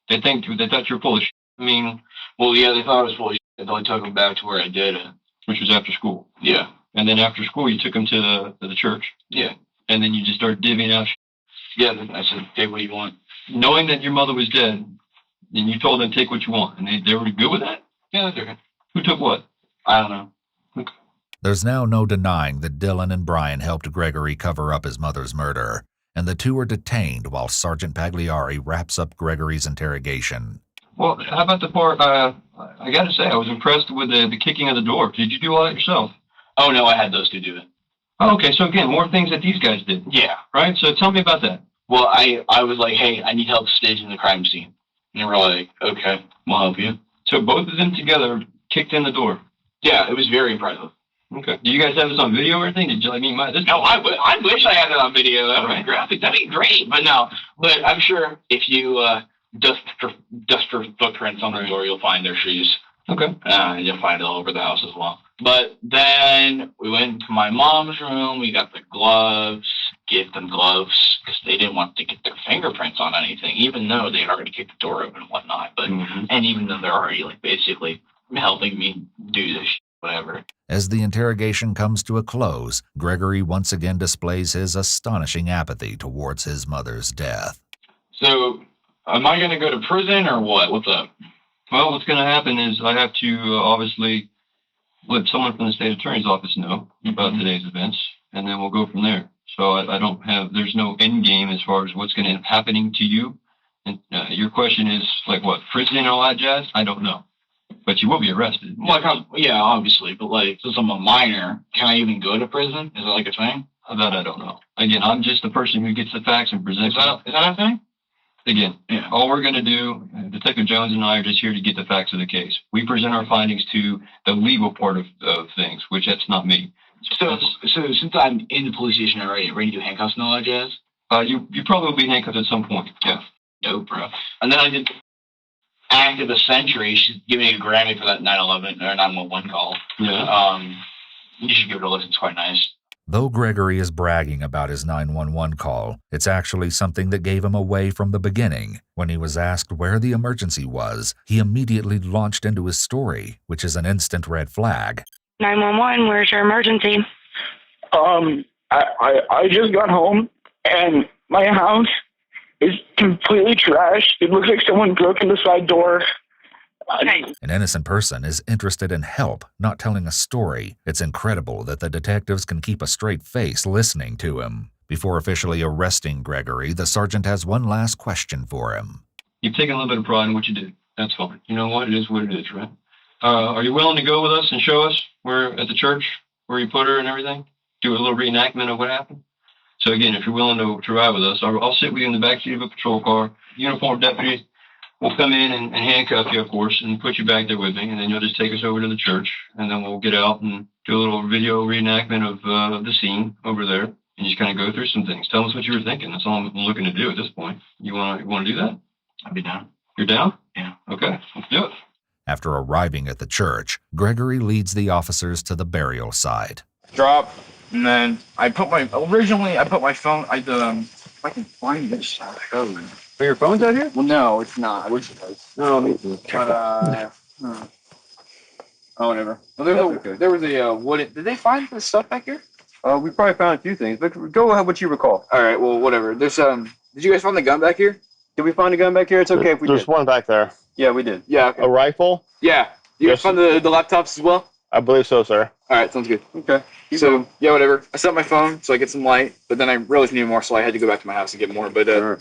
They thought you were full of shit. I mean, well, yeah, they thought I was full of shit. They only took them back to where I did it. Which was after school. Yeah. And then after school, you took them to the church. Yeah. And then you just started divvying out shit. Yeah, I said, take what you want. Knowing that your mother was dead, and you told them take what you want, and they were good with that? Yeah, they took it. Who took what? I don't know. Okay. There's now no denying that Dylan and Brian helped Gregory cover up his mother's murder, and the 2 are detained while Sergeant Pagliari wraps up Gregory's interrogation. Well, how about the part? I got to say, I was impressed with the kicking of the door. Did you do all that yourself? Oh no, I had those two do it. Oh, okay, so again, more things that these guys did. Yeah. Right. So tell me about that. Well, I was like, hey, I need help staging the crime scene. And they were like, okay, we'll help you. So both of them together kicked in the door. Yeah, it was very impressive. Okay. Do you guys have this on video or anything? Did you like me? No, I wish I had it on video. That would be graphic. That'd be great. But no. But I'm sure if you dust for footprints on the door, you'll find their shoes. Okay. You'll find it all over the house as well. But then we went to my mom's room. We got the gloves, gave them gloves because they didn't want to get their fingerprints on anything, even though they had already kicked the door open and whatnot. But and even though they're already like basically helping me do this, whatever. As the interrogation comes to a close, Gregory once again displays his astonishing apathy towards his mother's death. So, am I going to go to prison or what? What's up? Well, what's going to happen is I have to obviously let someone from the state attorney's office know about today's events, and then we'll go from there. So I don't have, there's no end game as far as what's going to end up happening to you. And your question is like what, prison and all that jazz? I don't know. But you will be arrested. Like, yeah, obviously. But like, since I'm a minor, can I even go to prison? Is it like a thing? That I don't know. Again, I'm just the person who gets the facts and presents them. Is that a thing? Again, all we're going to do, Detective Jones and I are just here to get the facts of the case. We present our findings to the legal part of things, which that's not me. So since I'm in the police station already, ready to do handcuffs and all that jazz? You probably will be handcuffed at some point, yeah. Dope, bro. And then I did Act of the Century. She's giving me a Grammy for that 9/11 or 911 call. Yeah. You should give it a listen. It's quite nice. Though Gregory is bragging about his 911 call, it's actually something that gave him away from the beginning. When he was asked where the emergency was, he immediately launched into his story, which is an instant red flag. 911, where's your emergency? I just got home and my house is completely trashed. It looks like someone broke in the side door. An innocent person is interested in help, not telling a story. It's incredible that the detectives can keep a straight face listening to him. Before officially arresting Gregory, the sergeant has one last question for him. You've taken a little bit of pride in what you did. That's fine. You know what? It is what it is, right? Are you willing to go with us and show us where at the church where you put her and everything? Do a little reenactment of what happened? So again, if you're willing to ride with us, I'll sit with you in the backseat of a patrol car. Uniformed deputies will come in and handcuff you, of course, and put you back there with me, and then you'll just take us over to the church, and then we'll get out and do a little video reenactment of the scene over there, and just kind of go through some things. Tell us what you were thinking. That's all I'm looking to do at this point. You want to do that? I'd be down. You're down? Yeah. Okay, let's do it. After arriving at the church, Gregory leads the officers to the burial site. Drop, and then I put my phone, if I can find this code. Are your phones out here? Well, no, it's not. I wish it was. No, me too. But, whatever. Well, there was a wooden, did they find the stuff back here? We probably found a few things, but go ahead what you recall. All right, well, whatever. There's, did you guys find the gun back here? Did we find a gun back here? It's okay if we did. There's one back there. Yeah, we did. Yeah. Okay. A rifle? Yeah. You guys found the laptops as well? I believe so, sir. All right, sounds good. Okay. So, yeah, whatever. I set up my phone so I get some light, but then I realized I needed more, so I had to go back to my house and get more. But sure.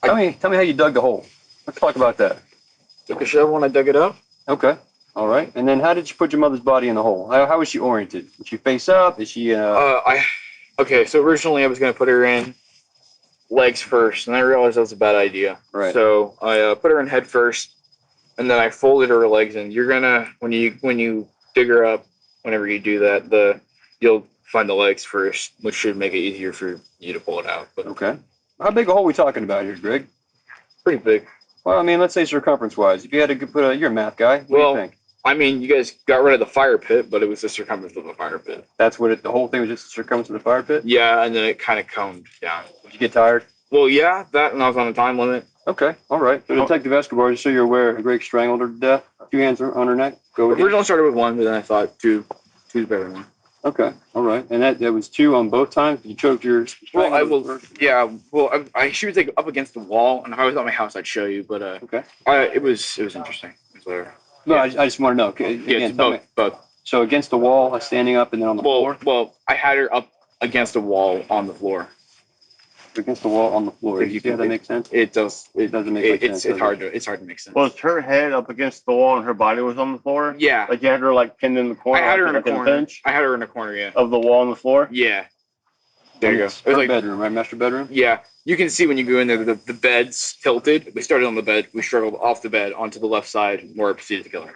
Tell me how you dug the hole. Let's talk about that. Took a shovel and I dug it up. Okay. All right. And then how did you put your mother's body in the hole? How was she oriented? Was she face up? Is she? Okay. So originally I was gonna put her in legs first, and I realized that was a bad idea. Right. So I put her in head first, and then I folded her legs in. You're gonna when you dig her up, whenever you do that, you'll find the legs first, which should make it easier for you to pull it out. But okay. How big a hole are we talking about here, Greg? Pretty big. Well, I mean, let's say circumference-wise. If you had to put you're a math guy. What do you think? I mean, you guys got rid of the fire pit, but it was the circumference of the fire pit. That's what the whole thing was, just the circumference of the fire pit? Yeah, and then it kind of coned down. Did you get tired? Well, yeah, that, and I was on a time limit. Okay, all right. So Detective Escobar, just so you're aware, Greg strangled her to death. 2 hands on her neck. Go with it. Originally started with 1, but then I thought two's better than 1. Okay, all right. And that was 2 on both times? You choked your... She was like up against the wall, and if I was at my house, I'd show you, but okay. It was interesting. No, I just want to know. Okay, again, it's both. So against the wall, standing up, and then on the floor? Well, I had her up against the wall on the floor. against the wall on the floor. If you See how can, that makes sense? it does. It doesn't make much sense. It's hard to make sense. Was her head up against the wall and her body was on the floor? Yeah. Like you had her like pinned in the corner. I had her in a like corner. pinch I had her in a corner. Yeah. of the wall on the floor. Yeah. There you go. It was Her like bedroom, right? Master bedroom. yeah. You can see when you go in there, the bed's tilted. We started on the bed. We struggled off the bed onto the left side. Where I proceeded to kill her.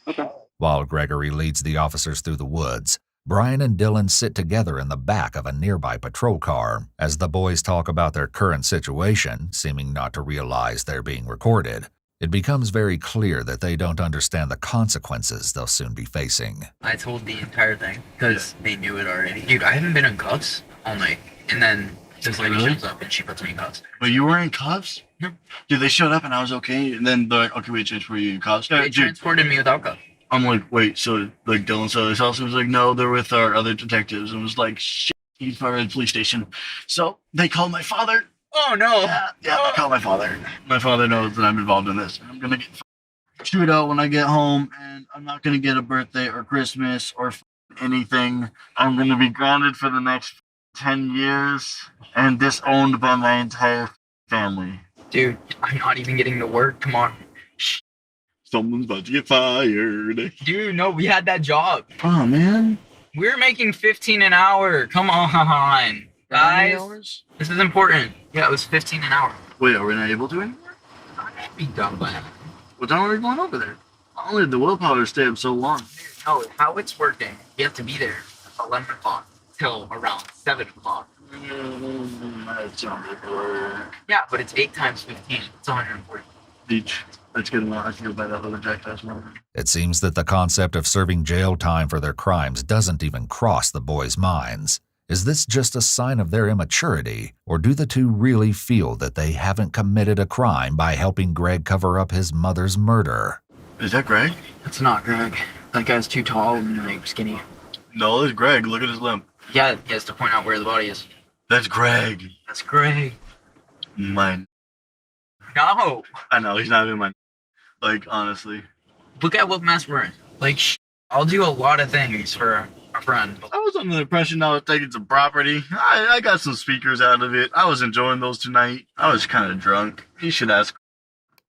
Okay. While Gregory leads the officers through the woods, Brian and Dylan sit together in the back of a nearby patrol car as the boys talk about their current situation, seeming not to realize they're being recorded. It becomes very clear that they don't understand the consequences they'll soon be facing. I told the entire thing because they knew it already. Dude, I haven't been in cuffs all night. And then this lady shows up and she puts me in cuffs. But you were in cuffs? No. Dude, they showed up and I was okay. And then they're like, okay, we transport you in cuffs. They transported me without cuffs. I'm like, wait, so like Dylan saw this house and was like, no, they're with our other detectives. And was like, shit, he's part of the police station. So they called my father. Oh, no. Yeah, they called my father. My father knows that I'm involved in this. I'm going to get chewed out when I get home, and I'm not going to get a birthday or Christmas or anything. I'm going to be grounded for the next 10 years and disowned by my entire family. Dude, I'm not even getting to work tomorrow. Someone's about to get fired. Dude, no, we had that job. Oh, man. We were making $15 an hour. Come on. Guys, this is important. Yeah, it was $15 an hour. Wait, are we not able to anymore? I should be done by now. What time are we going over there? Only the willpower stay up so long. No, how it's working, you have to be there 11 o'clock till around 7 o'clock. That's not work. Yeah, but it's 8 times 15. It's 140. Each. That's good enough. I feel by that little jackass moment. It seems that the concept of serving jail time for their crimes doesn't even cross the boys' minds. Is this just a sign of their immaturity, or do the two really feel that they haven't committed a crime by helping Greg cover up his mother's murder? Is that Greg? That's not Greg. That guy's too tall and like skinny. No, it's Greg. Look at his limp. Yeah, he has to point out where the body is. That's Greg. That's Greg. Mine. No. I know, he's not even mine. Like, honestly. Look at what Matt's wearing. Like, I'll do a lot of things for a friend. I was under the impression I was taking some property. I got some speakers out of it. I was enjoying those tonight. I was kind of drunk. You should ask.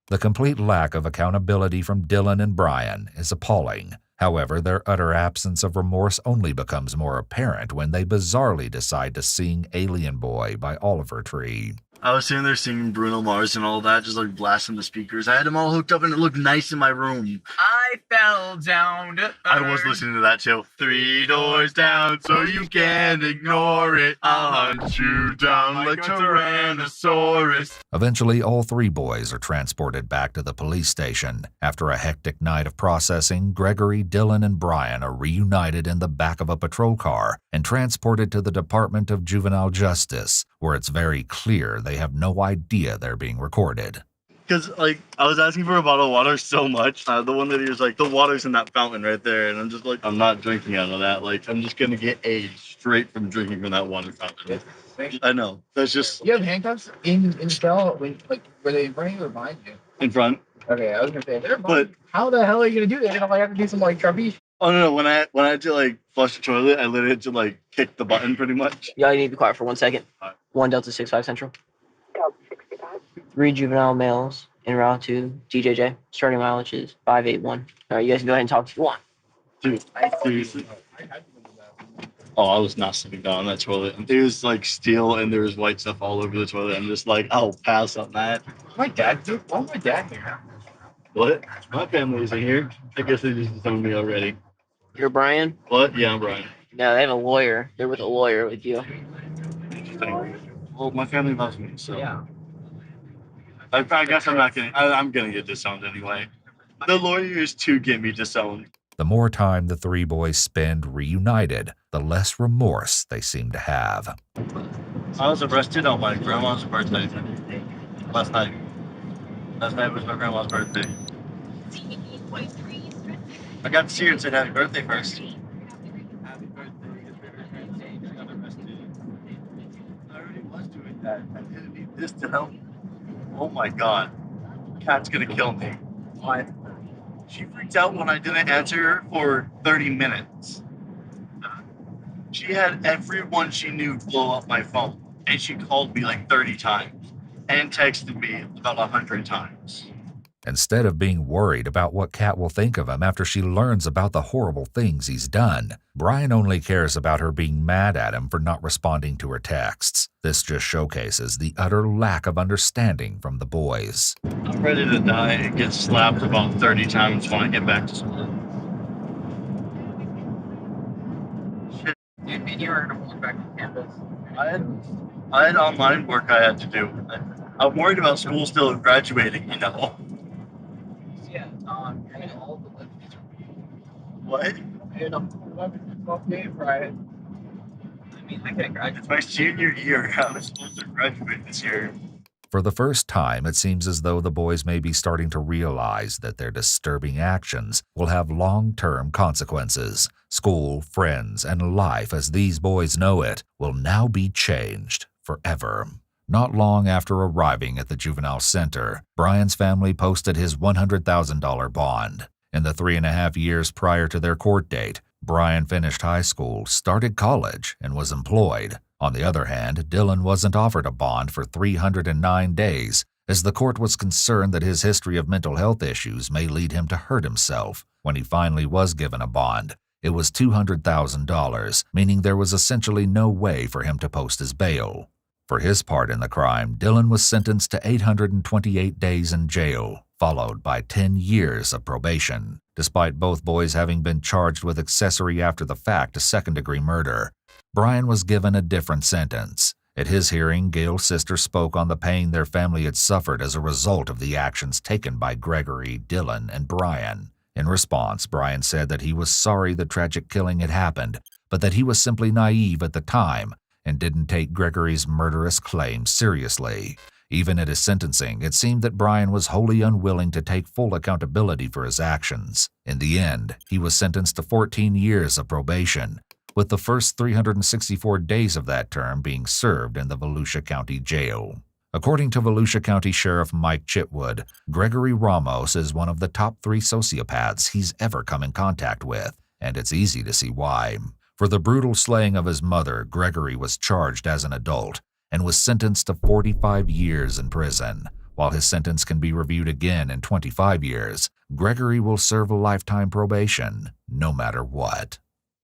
The complete lack of accountability from Dylan and Brian is appalling. However, their utter absence of remorse only becomes more apparent when they bizarrely decide to sing Alien Boy by Oliver Tree. I was sitting there singing Bruno Mars and all that, just like blasting the speakers. I had them all hooked up and it looked nice in my room. I fell down to earth. I was listening to that too. 3 doors down, so you can't ignore it. I'll hunt you down like Tyrannosaurus. Eventually, all 3 boys are transported back to the police station. After a hectic night of processing, Gregory, Dylan, and Brian are reunited in the back of a patrol car and transported to the Department of Juvenile Justice, where it's very clear they have no idea they're being recorded. Because, like, I was asking for a bottle of water so much. The one lady was like, the water's in that fountain right there. And I'm just like, I'm not drinking out of that. Like, I'm just going to get AIDS straight from drinking from that water fountain. I know. That's just... You have handcuffs in the cell, when, like, were they in front of you or behind you? In front. Okay, I was going to say, they're behind. But how the hell are you going to do that? You're going to have to do some, like, trapeze. Oh, no. When I had to, like, flush the toilet, I literally had to, like, kick the button pretty much. Yeah, you need to be quiet for 1 second. 1 Delta 65 Central. 3 juvenile males en route to DJJ. Starting mileage is 581. All right, you guys can go ahead and talk if you want. Dude, seriously. Oh, I was not sitting down on that toilet. It was like steel and there was white stuff all over the toilet. I'm just like, I'll pass on that. Why my dad here? What? My family isn't here. I guess they just disowned me already. You're Brian? What? Yeah, I'm Brian. No, they have a lawyer. They're with a lawyer with you. Well, my family loves me, so. Yeah. I guess I'm not getting. I'm gonna get disowned anyway. The lawyer is to get me disowned. The more time the 3 boys spend reunited, the less remorse they seem to have. I was arrested on my grandma's birthday last night. Last night was my grandma's birthday. I got to see her and said happy birthday first. Happy birthday. I got arrested. I already was doing that. I didn't need this to help. Oh my god. Kat's gonna kill me. What? She freaked out when I didn't answer her for 30 minutes. She had everyone she knew blow up my phone. and she called me like 30 times and texted me about 100 times. Instead of being worried about what Kat will think of him after she learns about the horrible things he's done, Brian only cares about her being mad at him for not responding to her texts. This just showcases the utter lack of understanding from the boys. I'm ready to die and get slapped about 30 times when I get back to school. Shit. Dude, me and you are gonna walk back to campus. I had online work I had to do. I'm worried about school still graduating, you know. Yeah, you're gonna all the lectures. What? And I'm 12 days, right? I mean, I can't graduate. It's my senior year. I was supposed to graduate this year. For the first time, it seems as though the boys may be starting to realize that their disturbing actions will have long-term consequences. School, friends, and life as these boys know it will now be changed forever. Not long after arriving at the juvenile center, Brian's family posted his $100,000 bond. In the 3.5 years prior to their court date, Brian finished high school, started college, and was employed. On the other hand, Dylan wasn't offered a bond for 309 days, as the court was concerned that his history of mental health issues may lead him to hurt himself. When he finally was given a bond, it was $200,000, meaning there was essentially no way for him to post his bail. For his part in the crime, Dylan was sentenced to 828 days in jail, followed by 10 years of probation. Despite both boys having been charged with accessory after the fact to second-degree murder, Brian was given a different sentence. At his hearing, Gail's sister spoke on the pain their family had suffered as a result of the actions taken by Gregory, Dylan, and Brian. In response, Brian said that he was sorry the tragic killing had happened, but that he was simply naive at the time and didn't take Gregory's murderous claims seriously. Even at his sentencing, it seemed that Brian was wholly unwilling to take full accountability for his actions. In the end, he was sentenced to 14 years of probation, with the first 364 days of that term being served in the Volusia County Jail. According to Volusia County Sheriff Mike Chitwood, Gregory Ramos is one of the top 3 sociopaths he's ever come in contact with, and it's easy to see why. For the brutal slaying of his mother, Gregory was charged as an adult and was sentenced to 45 years in prison. While his sentence can be reviewed again in 25 years, Gregory will serve a lifetime probation, no matter what.